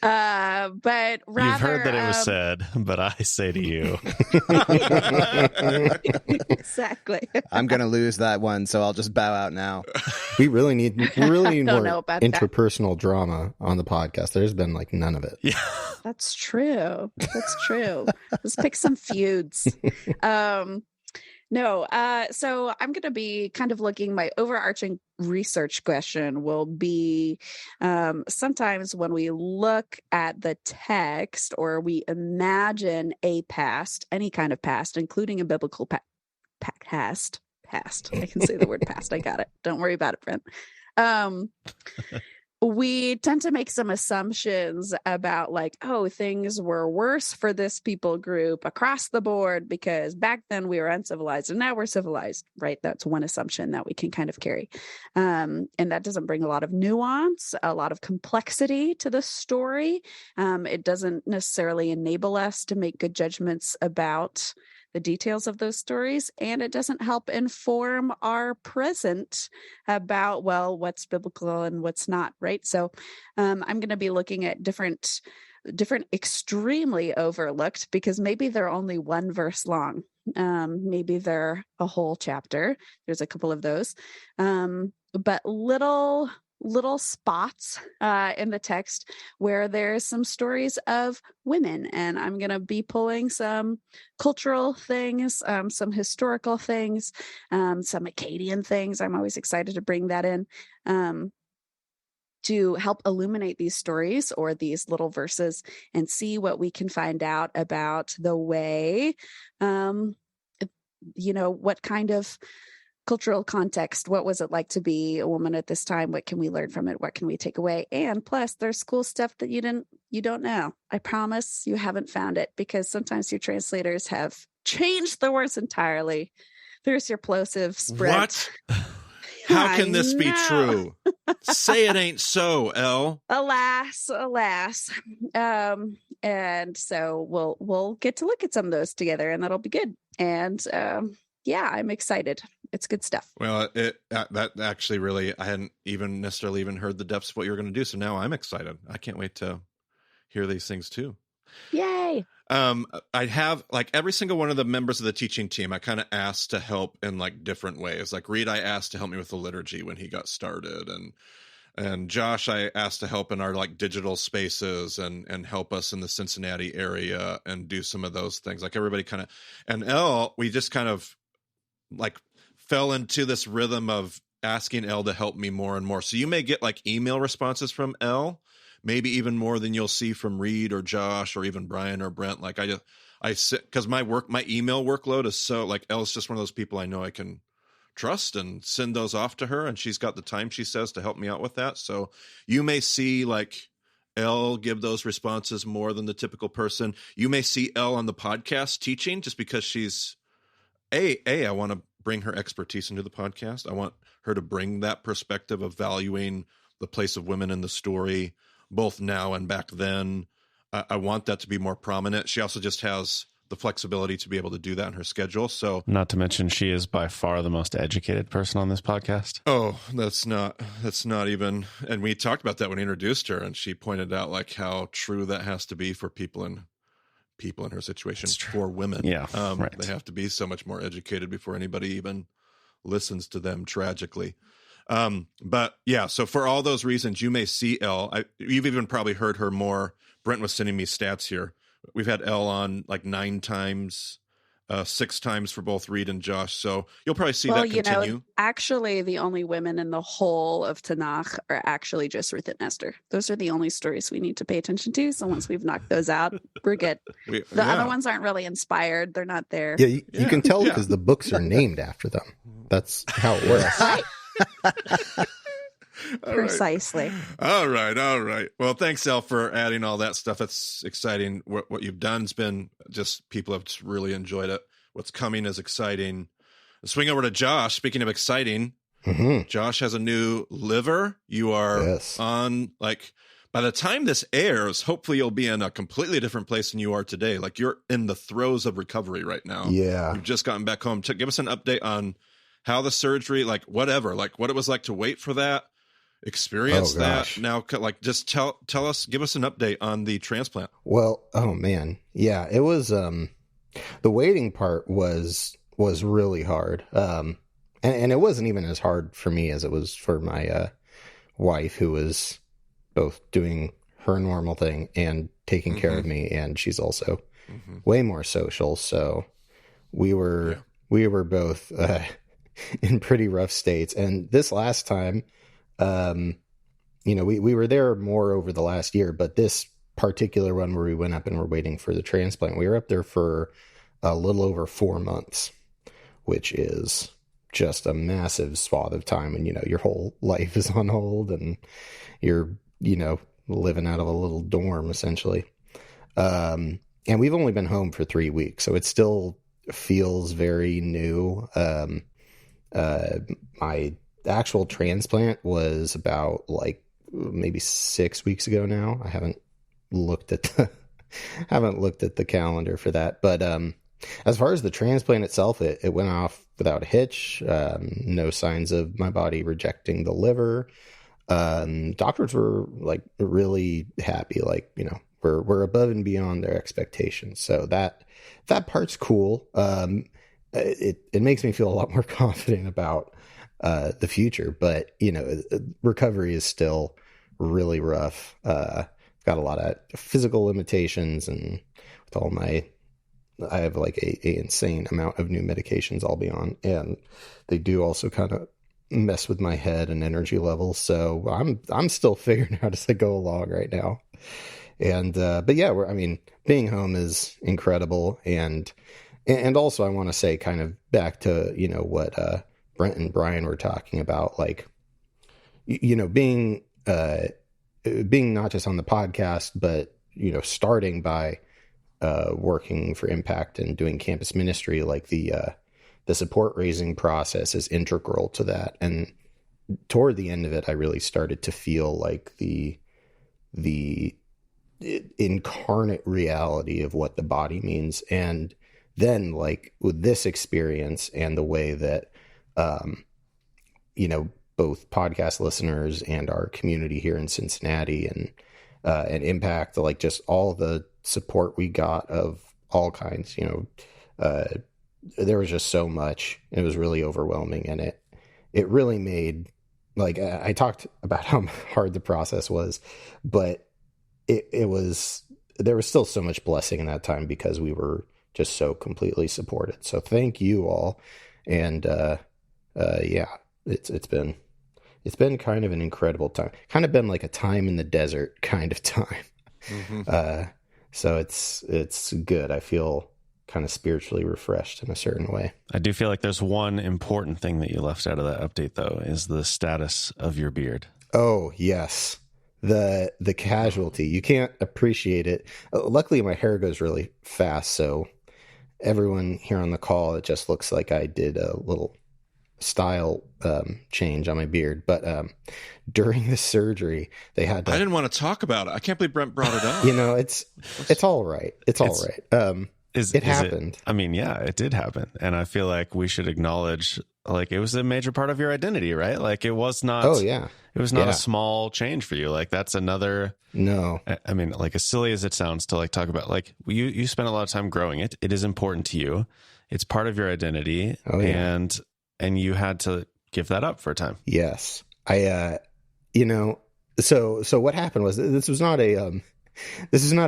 Speaker 5: But rather,
Speaker 3: you've heard that it was said, but I say to you,
Speaker 5: exactly.
Speaker 2: I'm gonna lose that one, so I'll just bow out now.
Speaker 6: We really need more interpersonal
Speaker 5: that.
Speaker 6: drama on the podcast. There's been like none of it.
Speaker 3: Yeah,
Speaker 5: that's true. Let's pick some feuds. No, so I'm going to be kind of looking, my overarching research question will be, sometimes when we look at the text or we imagine a past, any kind of past, including a biblical past, I can say the word past. I got it. Don't worry about it, Brent. We tend to make some assumptions about like, oh, things were worse for this people group across the board because back then we were uncivilized and now we're civilized, right? That's one assumption that we can kind of carry. And that doesn't bring a lot of nuance, a lot of complexity to the story. It doesn't necessarily enable us to make good judgments about the details of those stories, and it doesn't help inform our present about, well, what's biblical and what's not, right? So I'm going to be looking at different extremely overlooked, because maybe they're only one verse long. Maybe they're a whole chapter. There's a couple of those. But little spots in the text where there's some stories of women, and I'm going to be pulling some cultural things, some historical things, some Akkadian things. I'm always excited to bring that in to help illuminate these stories or these little verses and see what we can find out about the way, what kind of cultural context, what was it like to be a woman at this time? What can we learn from it? What can we take away? And plus there's cool stuff that you don't know. I promise you haven't found it, because sometimes your translators have changed the words entirely. There's your plosive spread.
Speaker 1: What? How can this be true? Say it ain't so, Elle.
Speaker 5: Alas. And so we'll get to look at some of those together, and that'll be good. And I'm excited. It's good stuff.
Speaker 1: Well, that actually really, I hadn't even necessarily heard the depths of what you were going to do. So now I'm excited. I can't wait to hear these things too.
Speaker 5: Yay.
Speaker 1: I have, like, every single one of the members of the teaching team, I kind of asked to help in like different ways. Like Reed, I asked to help me with the liturgy when he got started, and Josh, I asked to help in our like digital spaces and help us in the Cincinnati area and do some of those things. Like everybody kind of, and Elle, we just kind of like fell into this rhythm of asking Elle to help me more and more. So you may get like email responses from Elle, maybe even more than you'll see from Reed or Josh or even Brian or Brent. Like I sit, because my email workload is so, like, Elle's just one of those people I know I can trust and send those off to her, and she's got the time, she says, to help me out with that. So you may see like Elle give those responses more than the typical person. You may see Elle on the podcast teaching, just because she's I want to bring her expertise into the podcast. I want her to bring that perspective of valuing the place of women in the story, both now and back then. I want that to be more prominent. She also just has the flexibility to be able to do that in her schedule. So,
Speaker 3: not to mention, she is by far the most educated person on this podcast.
Speaker 1: Oh, that's not even, and we talked about that when we introduced her, and she pointed out like how true that has to be for people in people in her situation for women.
Speaker 3: Yeah, right.
Speaker 1: They have to be so much more educated before anybody even listens to them, tragically. But yeah, so for all those reasons, you may see Elle. You've even probably heard her more. Brent was sending me stats here. We've had Elle on like 9 times, 6 times for both Reed and Josh. So you'll probably see that continue.
Speaker 5: Actually, the only women in the whole of Tanakh are actually just Ruth and Esther. Those are the only stories we need to pay attention to. So once we've knocked those out, we're good. The other ones aren't really inspired. They're not there.
Speaker 6: Yeah, you can tell because the books are named after them. That's how it works.
Speaker 5: Right. Precisely.
Speaker 1: All right. Well, thanks, Elle, for adding all that stuff. That's exciting. What you've done has been just people have just really enjoyed it. What's coming is exciting. Swing over to Josh. Speaking of exciting, Josh has a new liver. You are on, like, by the time this airs, hopefully you'll be in a completely different place than you are today. Like, you're in the throes of recovery right now.
Speaker 6: Yeah.
Speaker 1: You've just gotten back home. Give us an update on how the surgery, like whatever, like what it was like to wait for that, experience that. Now, like, just tell us, give us an update on the transplant.
Speaker 6: Well, oh man. Yeah, it was, the waiting part was really hard. And it wasn't even as hard for me as it was for my, wife, who was both doing her normal thing and taking care of me. And she's also way more social. So we were both, in pretty rough states. And this last time, we were there more over the last year, but this particular one where we went up and were waiting for the transplant, we were up there for a little over 4 months, which is just a massive swath of time. And, your whole life is on hold and you're, living out of a little dorm essentially. And we've only been home for 3 weeks, so it still feels very new. My actual transplant was about like maybe 6 weeks ago now. I haven't looked at the calendar for that, but as far as the transplant itself, it went off without a hitch. No signs of my body rejecting the liver. Doctors were like really happy, like, we're above and beyond their expectations. So that part's cool. It makes me feel a lot more confident about the future, but recovery is still really rough. Got a lot of physical limitations, and with I have like a insane amount of new medications I'll be on, and they do also kind of mess with my head and energy levels. So I'm still figuring out as I go along right now. And but yeah, being home is incredible, and also I want to say, kind of back to what Brent and Brian were talking about, like being not just on the podcast, but starting by working for Impact and doing campus ministry, like the support raising process is integral to that. And toward the end of it, I really started to feel like the incarnate reality of what the body means. And then, like, with this experience and the way that, both podcast listeners and our community here in Cincinnati and Impact, like, just all the support we got of all kinds, there was just so much. It was really overwhelming, and it really made, like, I talked about how hard the process was, but there was still so much blessing in that time because we were just so completely supported. So thank you all. And, it's been kind of an incredible time, kind of been like a time in the desert kind of time. So it's good. I feel kind of spiritually refreshed in a certain way.
Speaker 3: I do feel like there's one important thing that you left out of that update, though, is the status of your beard.
Speaker 6: Oh, yes. The casualty. You can't appreciate it. Luckily, my hair goes really fast, so everyone here on the call, it just looks like I did a little style change on my beard. But during the surgery, they had to...
Speaker 1: I didn't want to talk about it. I can't believe Brent brought it up.
Speaker 6: It's all right. It's all right. It happened.
Speaker 3: It did happen. And I feel like we should acknowledge, like, it was a major part of your identity, right? Like, it was not, it It was not a small change for you. Like that's another.
Speaker 6: No,
Speaker 3: I mean, like as silly as it sounds to like talk about, like you spent a lot of time growing it. It is important to you. It's part of your identity, and you had to give that up for a time.
Speaker 6: Yes, I. So what happened was this was not a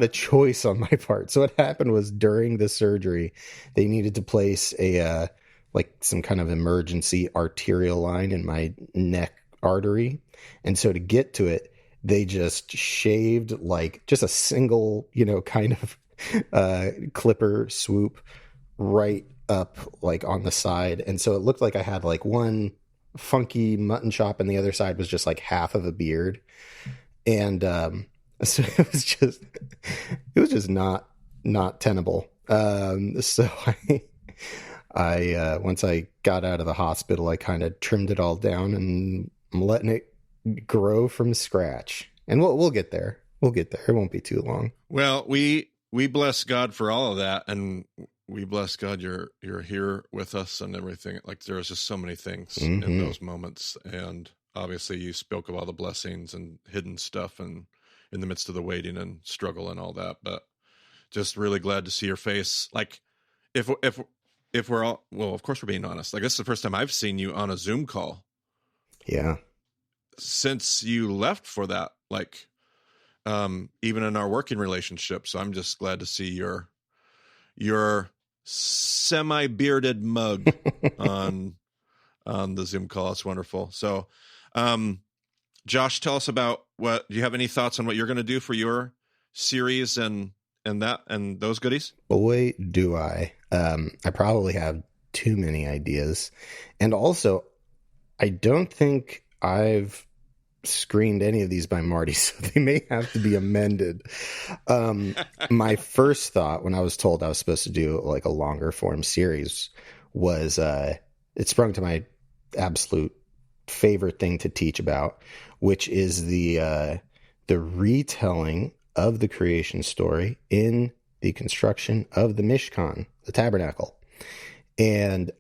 Speaker 6: choice on my part. So what happened was during the surgery, they needed to place a like some kind of emergency arterial line in my neck artery. And so to get to it, they just shaved like just a single, kind of clipper swoop right up like on the side. And so it looked like I had like one funky mutton chop and the other side was just like half of a beard. And so it was just not tenable. So I once I got out of the hospital, I kind of trimmed it all down and I'm letting it grow from scratch. And we'll get there. We'll get there. It won't be too long.
Speaker 1: Well, we bless God for all of that, and we bless God you're here with us and everything. Like there's just so many things in those moments, and obviously you spoke of all the blessings and hidden stuff and in the midst of the waiting and struggle and all that. But just really glad to see your face. Like if we're all, well, of course we're being honest. Like this is the first time I've seen you on a Zoom call.
Speaker 6: Yeah.
Speaker 1: Since you left for that, like even in our working relationship. So I'm just glad to see your semi-bearded mug on the Zoom call. It's wonderful. So Josh, tell us about do you have any thoughts on what you're going to do for your series and those goodies?
Speaker 6: Boy, do I. I probably have too many ideas. And also, I don't think I've screened any of these by Marty, so they may have to be amended. My first thought when I was told I was supposed to do like a longer form series was it sprung to my absolute favorite thing to teach about, which is the retelling of the creation story in the construction of the Mishkan, the tabernacle. And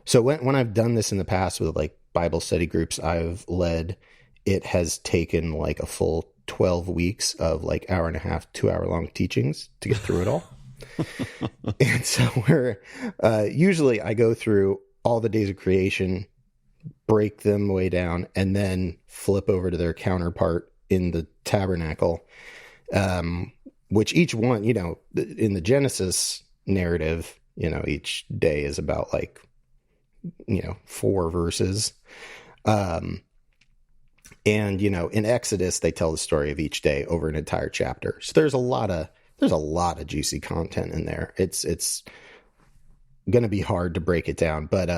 Speaker 6: so when I've done this in the past with like Bible study groups I've led, it has taken like a full 12 weeks of like hour and a half, 2 hour long teachings to get through it all. And so usually I go through all the days of creation, break them way down, and then flip over to their counterpart in the tabernacle, which each one, in the Genesis narrative, each day is about like, 4 verses. And, in Exodus, they tell the story of each day over an entire chapter. So there's a lot of juicy content in there. It's going to be hard to break it down, but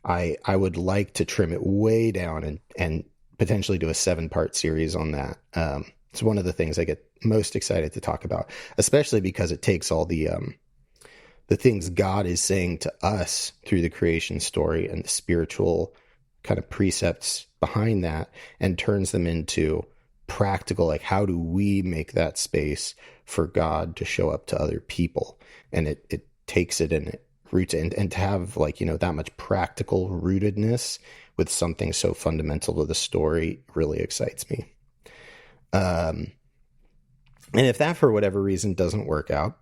Speaker 6: I would like to trim it way down and potentially do a 7-part series on that. It's one of the things I get most excited to talk about, especially because it takes all the things God is saying to us through the creation story and the spiritual kind of precepts behind that and turns them into practical, like how do we make that space for God to show up to other people? And it takes it and it roots it, and to have like, that much practical rootedness with something so fundamental to the story really excites me. And if that for whatever reason doesn't work out,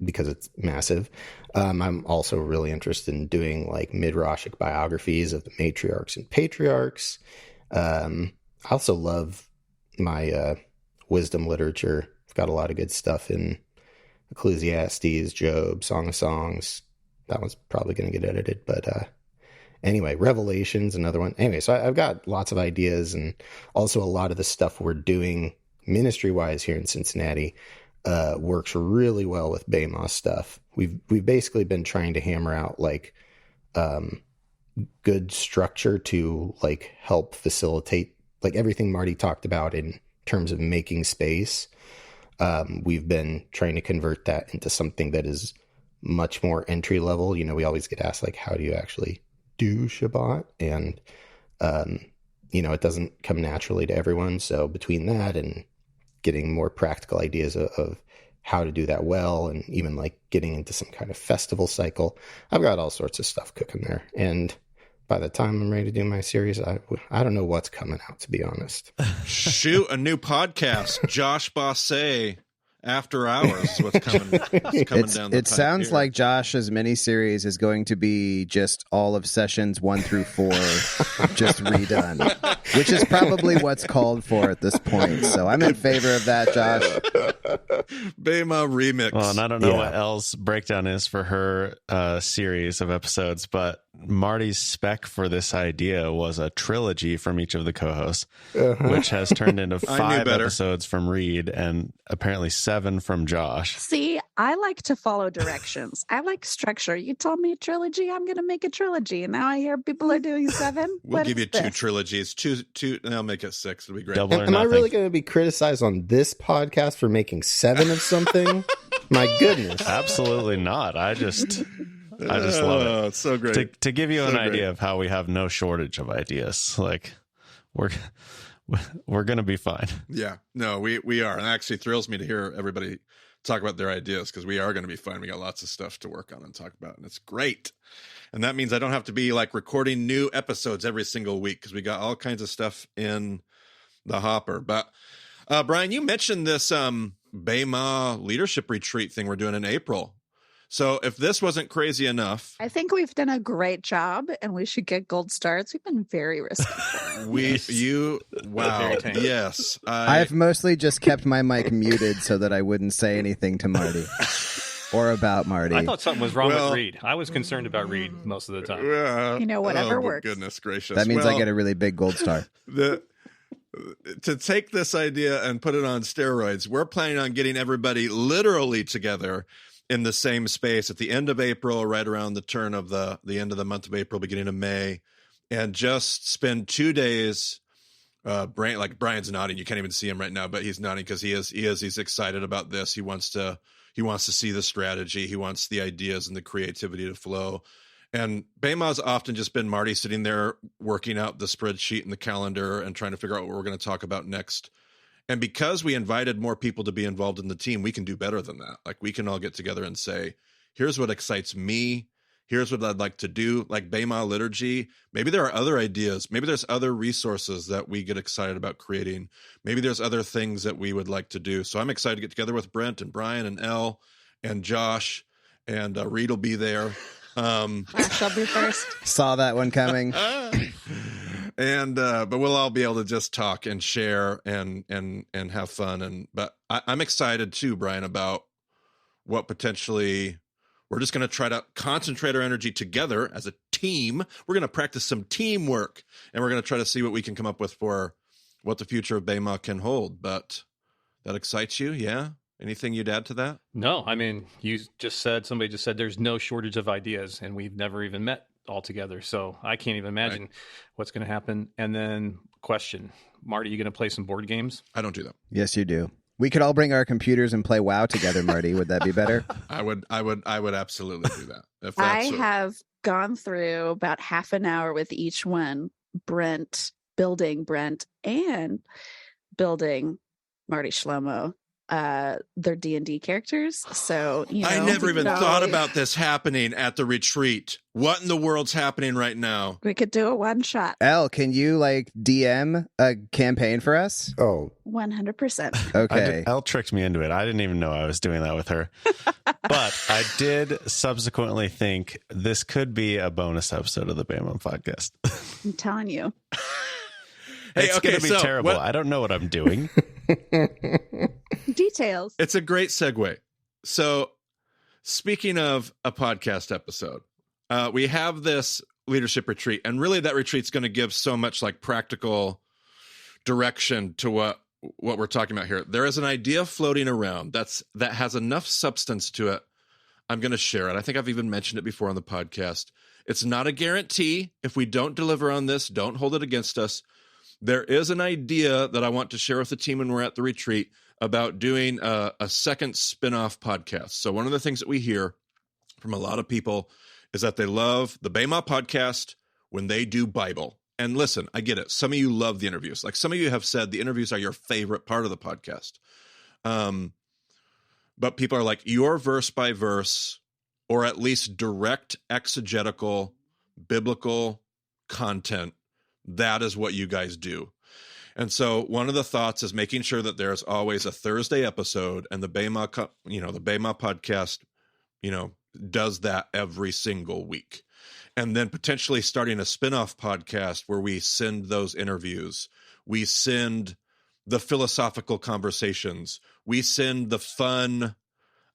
Speaker 6: because it's massive, I'm also really interested in doing like midrashic biographies of the matriarchs and patriarchs. I also love my wisdom literature. I've got a lot of good stuff in Ecclesiastes, Job, Song of Songs. That one's probably going to get edited, but anyway, Revelation's another one. Anyway, so I've got lots of ideas, and also a lot of the stuff we're doing ministry-wise here in Cincinnati works really well with BEMA stuff. We've basically been trying to hammer out like good structure to like help facilitate like everything Marty talked about in terms of making space. We've been trying to convert that into something that is much more entry level. We always get asked like, how do you actually do Shabbat? And it doesn't come naturally to everyone. So between that and getting more practical ideas of how to do that well, and even like getting into some kind of festival cycle, I've got all sorts of stuff cooking there. And by the time I'm ready to do my series, I don't know what's coming out, to be honest.
Speaker 1: Shoot, a new podcast, Josh Bossé. After Hours is what's coming down the
Speaker 2: It
Speaker 1: pipe
Speaker 2: sounds
Speaker 1: here.
Speaker 2: like Josh's miniseries is going to be just all of sessions 1 through 4 just redone, which is probably what's called for at this point. So I'm in favor of that, Josh.
Speaker 1: BEMA remix.
Speaker 3: Well, and I don't know what Elle's breakdown is for her series of episodes, but Marty's spec for this idea was a trilogy from each of the co-hosts, which has turned into 5 episodes from Reed and apparently 7 from Josh.
Speaker 5: See, I like to follow directions. I like structure. You told me a trilogy, I'm going to make a trilogy. And now I hear people are doing 7.
Speaker 1: We'll give you 2 trilogies. Two, and I'll make it 6. It'll be great.
Speaker 3: Double or
Speaker 6: Am I
Speaker 3: nothing.
Speaker 6: really going to be criticized on this podcast for making 7 of something? My goodness.
Speaker 3: Absolutely not. I just love it.
Speaker 1: It's so great.
Speaker 3: To give you an
Speaker 1: great.
Speaker 3: idea of how we have no shortage of ideas, like we're going to be fine.
Speaker 1: Yeah, no, we are. And it actually thrills me to hear everybody talk about their ideas because we are going to be fine. We got lots of stuff to work on and talk about, and it's great. And that means I don't have to be like recording new episodes every single week because we got all kinds of stuff in the hopper. But Brian, you mentioned this BEMA leadership retreat thing we're doing in April. So if this wasn't crazy enough,
Speaker 5: I think we've done a great job and we should get gold stars. We've been very respectful.
Speaker 1: wow.
Speaker 4: Very tame.
Speaker 1: Yes.
Speaker 2: I've mostly just kept my mic muted so that I wouldn't say anything to Marty or about Marty.
Speaker 4: I thought something was wrong with Reed. I was concerned about Reed most of the time.
Speaker 5: Whatever
Speaker 1: oh,
Speaker 5: works.
Speaker 1: Goodness gracious.
Speaker 2: That means I get a really big gold star.
Speaker 1: To take this idea and put it on steroids, we're planning on getting everybody literally together in the same space at the end of April, or right around the turn of the end of the month of April, beginning of May, and just spend 2 days. Brian's nodding. You can't even see him right now, but he's nodding because he's excited about this. He wants to see the strategy. He wants the ideas and the creativity to flow. And BEMA's often just been Marty sitting there working out the spreadsheet and the calendar and trying to figure out what we're going to talk about next. And because we invited more people to be involved in the team, we can do better than that. Like, we can all get together and say, here's what excites me. Here's what I'd like to do. Like BEMA liturgy. Maybe there are other ideas. Maybe there's other resources that we get excited about creating. Maybe there's other things that we would like to do. So I'm excited to get together with Brent and Brian and Elle and Josh, and Reed will be there.
Speaker 5: I shall be first.
Speaker 2: Saw that one coming.
Speaker 1: And but we'll all be able to just talk and share and have fun. But I'm excited too, Brian, about what potentially we're just going to try to concentrate our energy together as a team. We're going to practice some teamwork, and we're going to try to see what we can come up with for what the future of BEMA can hold. But that excites you, yeah? Anything you'd add to that?
Speaker 4: No, I mean, somebody just said there's no shortage of ideas, and we've never even met all together. So I can't even imagine what's going to happen. And then question, Marty, you going to play some board games?
Speaker 1: I don't do that.
Speaker 2: Yes, you do. We could all bring our computers and play WoW together, Marty. Would that be better?
Speaker 1: I would absolutely do that. If
Speaker 5: I
Speaker 1: that's
Speaker 5: have gone through about half an hour with each one, building Brent and building Marty Shlomo, their D&D characters. So,
Speaker 1: I never even thought about this happening at the retreat. What in the world's happening right now?
Speaker 5: We could do a one shot.
Speaker 2: Elle, can you DM a campaign for us?
Speaker 6: Oh,
Speaker 5: 100%.
Speaker 2: Okay.
Speaker 3: Elle tricked me into it. I didn't even know I was doing that with her. But I did subsequently think this could be a bonus episode of the BEMA podcast.
Speaker 5: I'm telling you.
Speaker 3: It's going to be terrible. I don't know what I'm doing.
Speaker 5: Details.
Speaker 1: It's a great segue. So, speaking of a podcast episode, we have this leadership retreat, and really that retreat's going to give so much like practical direction to what we're talking about here. There is an idea floating around that has enough substance to it. I'm going to share it. I think I've even mentioned it before on the podcast. It's not a guarantee. If we don't deliver on this, don't hold it against us. There is an idea that I want to share with the team when we're at the retreat about doing a second spin-off podcast. So one of the things that we hear from a lot of people is that they love the BEMA podcast when they do Bible. And listen, I get it. Some of you love the interviews. Like some of you have said the interviews are your favorite part of the podcast. But people are like, your verse by verse, or at least direct exegetical, biblical content, that is what you guys do. And so one of the thoughts is making sure that there's always a Thursday episode, and the BEMA podcast, does that every single week. And then potentially starting a spinoff podcast where we send those interviews, we send the philosophical conversations, we send the fun.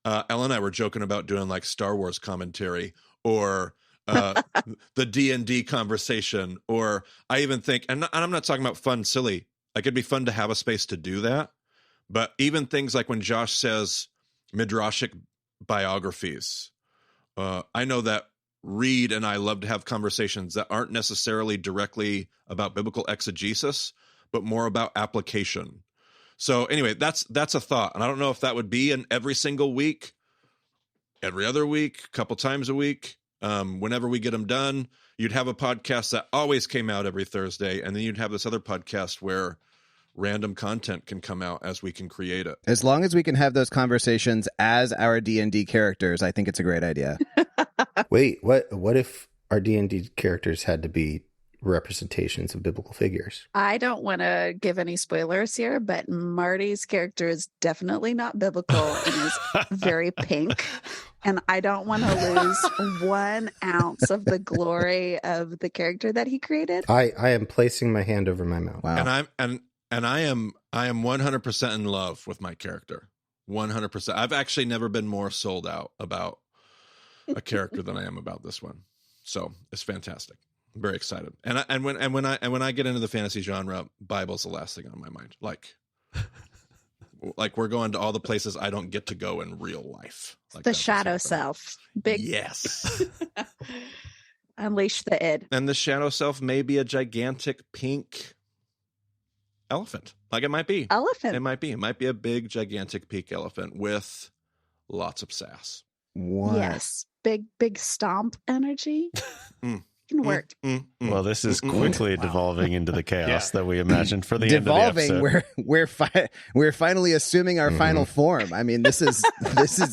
Speaker 1: Elle and I were joking about doing like Star Wars commentary, or the D&D conversation, or I even think, and I'm not talking about fun, silly, like it'd be fun to have a space to do that. But even things like when Josh says midrashic biographies, I know that Reed and I love to have conversations that aren't necessarily directly about biblical exegesis, but more about application. So anyway, that's a thought. And I don't know if that would be in every single week, every other week, a couple times a week. Whenever we get them done, you'd have a podcast that always came out every Thursday. And then you'd have this other podcast where random content can come out as we can create it.
Speaker 2: As long as we can have those conversations as our D&D characters, I think it's a great idea.
Speaker 6: Wait, what if our D&D characters had to be representations of biblical figures?
Speaker 5: I don't want to give any spoilers here, but Marty's character is definitely not biblical and is very pink. And I don't want to lose 1 ounce of the glory of the character that he created.
Speaker 6: I am placing my hand over my mouth.
Speaker 2: Wow.
Speaker 1: And I am 100% in love with my character. 100%. I've actually never been more sold out about a character than I am about this one. So it's fantastic. I'm very excited. And when I get into the fantasy genre, Bible's the last thing on my mind. Like we're going to all the places I don't get to go in real life. Like
Speaker 5: the shadow self. Big.
Speaker 1: Yes.
Speaker 5: Unleash the id.
Speaker 1: And the shadow self may be a gigantic pink elephant. Like it might be.
Speaker 5: Elephant.
Speaker 1: It might be. It might be a big, gigantic pink elephant with lots of sass.
Speaker 2: What?
Speaker 5: Yes. Big stomp energy. Can work.
Speaker 3: Well, this is quickly devolving into the chaos that we imagined for the end of the episode.
Speaker 2: We're finally assuming our final form. I mean, this is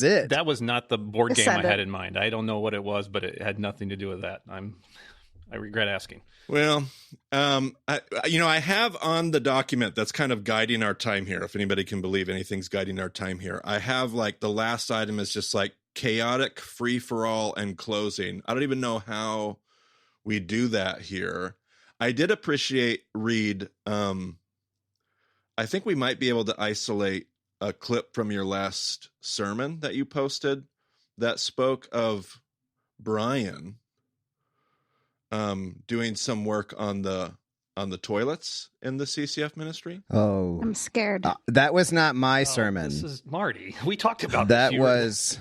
Speaker 2: it.
Speaker 4: That was not the board game I had in mind. I don't know what it was, but it had nothing to do with that. I regret asking.
Speaker 1: Well, I have on the document that's kind of guiding our time here. If anybody can believe anything's guiding our time here, I have like the last item is just like chaotic, free for all, and closing. I don't even know how we do that here. I did appreciate, Reed. I think we might be able to isolate a clip from your last sermon that you posted that spoke of Brian doing some work on the toilets in the CCF ministry.
Speaker 2: Oh,
Speaker 5: I'm scared.
Speaker 2: That was not my sermon.
Speaker 4: This is Marty. We talked about
Speaker 2: that.
Speaker 4: This
Speaker 2: Was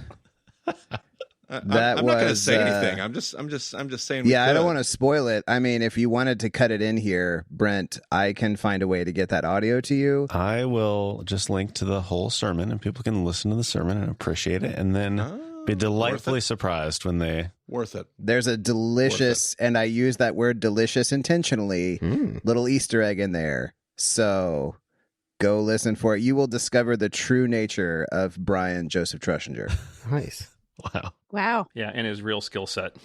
Speaker 1: I'm not going to say anything. I'm just saying.
Speaker 2: Yeah, I don't want to spoil it. I mean, if you wanted to cut it in here, Brent, I can find a way to get that audio to you.
Speaker 3: I will just link to the whole sermon, and people can listen to the sermon and appreciate it, and then be delightfully surprised when they...
Speaker 1: Worth it.
Speaker 2: There's a delicious, and I use that word delicious intentionally, little Easter egg in there. So go listen for it. You will discover the true nature of Brian Joseph Truschinger.
Speaker 6: Nice.
Speaker 3: Wow.
Speaker 4: Yeah, and his real skill set.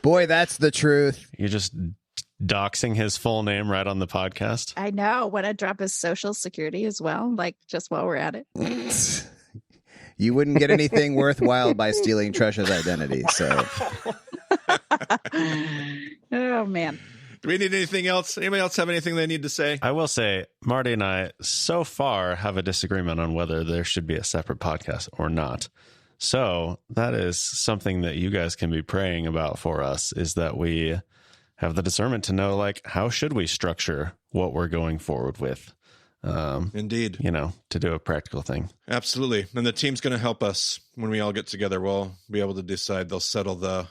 Speaker 2: Boy, that's the truth.
Speaker 3: You're just doxing his full name right on the podcast.
Speaker 5: I know. Want to drop his social security as well? Like, just while we're at it.
Speaker 2: You wouldn't get anything worthwhile by stealing Trusha's identity. So,
Speaker 5: oh man.
Speaker 1: Do we need anything else? Anybody else have anything they need to say?
Speaker 3: I will say, Marty and I so far have a disagreement on whether there should be a separate podcast or not. So that is something that you guys can be praying about for us, is that we have the discernment to know, like, how should we structure what we're going forward with?
Speaker 1: Indeed.
Speaker 3: To do a practical thing.
Speaker 1: Absolutely. And the team's going to help us when we all get together. We'll be able to decide. They'll settle the...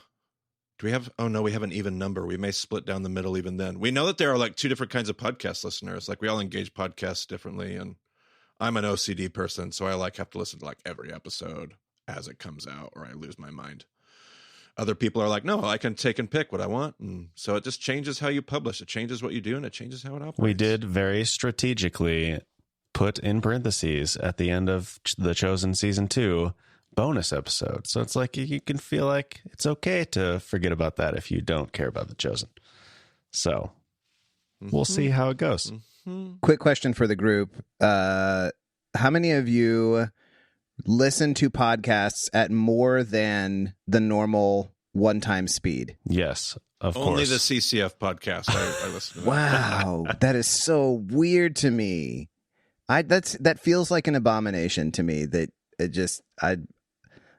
Speaker 1: Do we have... Oh, no, we have an even number. We may split down the middle even then. We know that there are like 2 different kinds of podcast listeners. Like we all engage podcasts differently. And I'm an OCD person, so I have to listen to like every episode as it comes out, or I lose my mind. Other people are like, no, I can take and pick what I want. And so it just changes how you publish. It changes what you do, and it changes how it operates.
Speaker 3: We did very strategically put in parentheses at the end of The Chosen Season 2 bonus episode. So it's like you can feel like it's okay to forget about that if you don't care about The Chosen. So we'll see how it goes.
Speaker 2: Quick question for the group. How many of you listen to podcasts at more than the normal one-time speed?
Speaker 3: Yes, of course.
Speaker 1: Only the CCF podcast I listen to.
Speaker 2: Wow, that is so weird to me. That feels like an abomination to me. That it just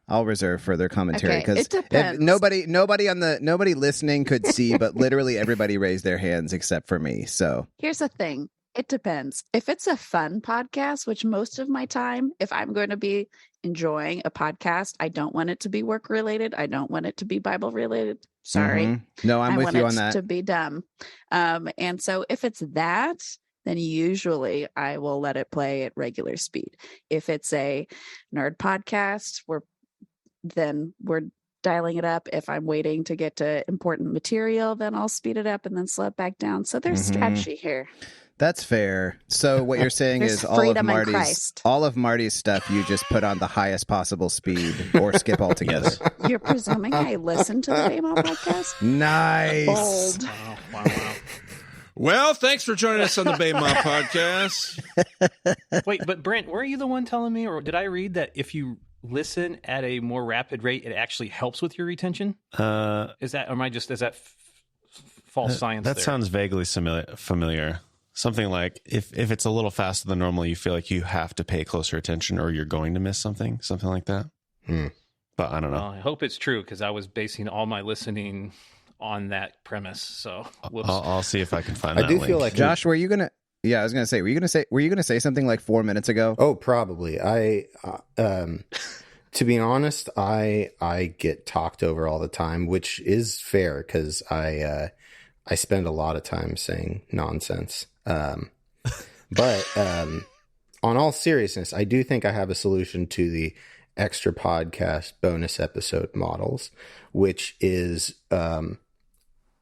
Speaker 2: I'll reserve further commentary
Speaker 5: Okay, it
Speaker 2: because
Speaker 5: depends.
Speaker 2: nobody listening could see, but literally everybody raised their hands except for me. So
Speaker 5: Here's the thing. It depends. If it's a fun podcast, which most of my time, if I'm going to be enjoying a podcast, I don't want it to be work related. I don't want it to be Bible related. Sorry.
Speaker 2: No, I'm
Speaker 5: I
Speaker 2: with
Speaker 5: want
Speaker 2: you
Speaker 5: it
Speaker 2: on that.
Speaker 5: to be dumb. And so if it's that, then usually I will let it play at regular speed. If it's a nerd podcast, then we're dialing it up. If I'm waiting to get to important material, then I'll speed it up and then slow it back down. So there's strategy here.
Speaker 2: That's fair. So what you're saying
Speaker 5: There's
Speaker 2: is
Speaker 5: freedom in Christ.
Speaker 2: all of Marty's stuff you just put on the highest possible speed or skip altogether.
Speaker 5: You're presuming I listen to the BEMA podcast?
Speaker 2: Nice.
Speaker 5: Bold.
Speaker 4: Wow.
Speaker 1: Well, thanks for joining us on the BEMA podcast.
Speaker 4: Wait, but Brent, were you the one telling me, or did I read that if you listen at a more rapid rate, it actually helps with your retention? Is that false science?
Speaker 3: That
Speaker 4: there?
Speaker 3: sounds vaguely familiar. Something like if it's a little faster than normal, you feel like you have to pay closer attention or you're going to miss something like that. But I don't know.
Speaker 4: Well, I hope it's true because I was basing all my listening on that premise. So whoops.
Speaker 3: I'll see if I can find
Speaker 6: I
Speaker 3: that
Speaker 6: do
Speaker 3: link.
Speaker 6: feel like
Speaker 2: Josh, were you gonna? Yeah, I was gonna say. Were you gonna say something like 4 minutes ago?
Speaker 6: Oh, probably. To be honest, I get talked over all the time, which is fair because I spend a lot of time saying nonsense. But on all seriousness, I do think I have a solution to the extra podcast bonus episode models, which is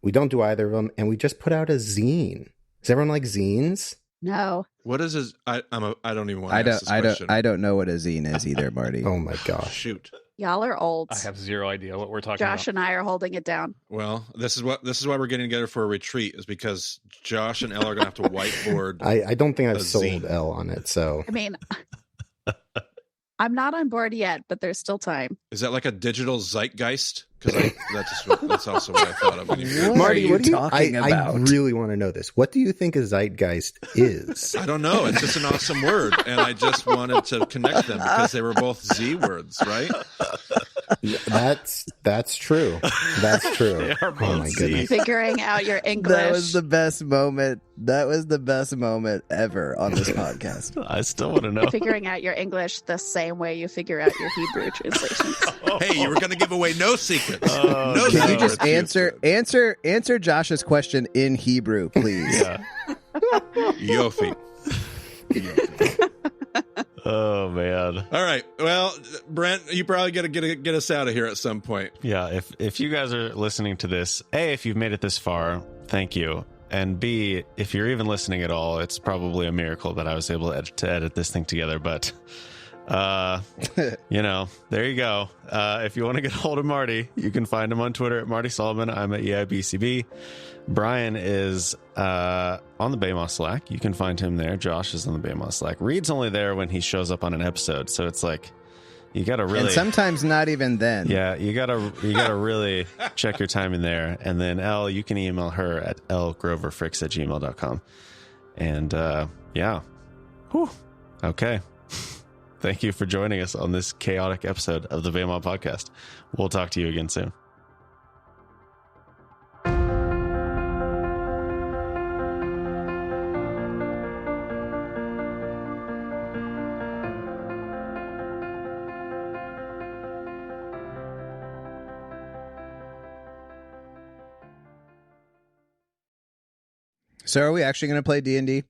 Speaker 6: we don't do either of them, and we just put out a zine. Does everyone like zines?
Speaker 5: No.
Speaker 1: What is his? I don't even want to ask this question.
Speaker 2: I don't know what a zine is either, Marty.
Speaker 6: Oh my gosh.
Speaker 1: Shoot.
Speaker 5: Y'all are old.
Speaker 4: I have zero idea what we're talking
Speaker 5: Josh
Speaker 4: about.
Speaker 5: and I are holding it down.
Speaker 1: Well, this is why we're getting together for a retreat, is because Josh and Elle are going to have to whiteboard.
Speaker 6: I don't think
Speaker 1: A
Speaker 6: I've sold
Speaker 1: zine.
Speaker 6: Elle on it, so
Speaker 5: I mean, I'm not on board yet, but there's still time.
Speaker 1: Is that like a digital zeitgeist? Because that's also what I thought of when you.
Speaker 2: What
Speaker 6: Marty,
Speaker 2: are you
Speaker 6: what do you
Speaker 2: talking
Speaker 6: I
Speaker 2: about?
Speaker 6: really want to know this. What do you think a zeitgeist is?
Speaker 1: I don't know. It's just an awesome word, and I just wanted to connect them because they were both Z words, right?
Speaker 6: That's true. That's true.
Speaker 3: They are
Speaker 6: Oh
Speaker 3: both
Speaker 6: my
Speaker 3: Z.
Speaker 6: goodness.
Speaker 5: Figuring out your English.
Speaker 2: That was the best moment. That was the best moment ever on this podcast.
Speaker 3: I still want to know.
Speaker 5: Figuring out your English the same way you figure out your Hebrew translations.
Speaker 1: Hey, you were going to give away no secrets.
Speaker 3: Oh,
Speaker 1: no
Speaker 2: Can you
Speaker 1: secrets.
Speaker 2: just answer Josh's question in Hebrew, please?
Speaker 3: Yeah.
Speaker 1: Yofi.
Speaker 3: Oh man.
Speaker 1: All right. Well, Brent, you probably got to get us out of here at some point.
Speaker 3: Yeah. If you guys are listening to this, A, if you've made it this far, thank you. And B, if you're even listening at all, it's probably a miracle that I was able to edit this thing together. But, there you go. If you want to get a hold of Marty, you can find him on Twitter at Marty Solomon. I'm at EIBCB. Brian is on the BEMA Slack. You can find him there. Josh is on the BEMA Slack. Reed's only there when he shows up on an episode. So it's like, you got to really...
Speaker 2: And sometimes not even then.
Speaker 3: Yeah, you gotta really check your time in there. And then Elle, you can email her at ellegroverfricks@gmail.com. And yeah. Whew. Okay. Thank you for joining us on this chaotic episode of the BEMA podcast. We'll talk to you again soon.
Speaker 2: So are we actually going to play D&D?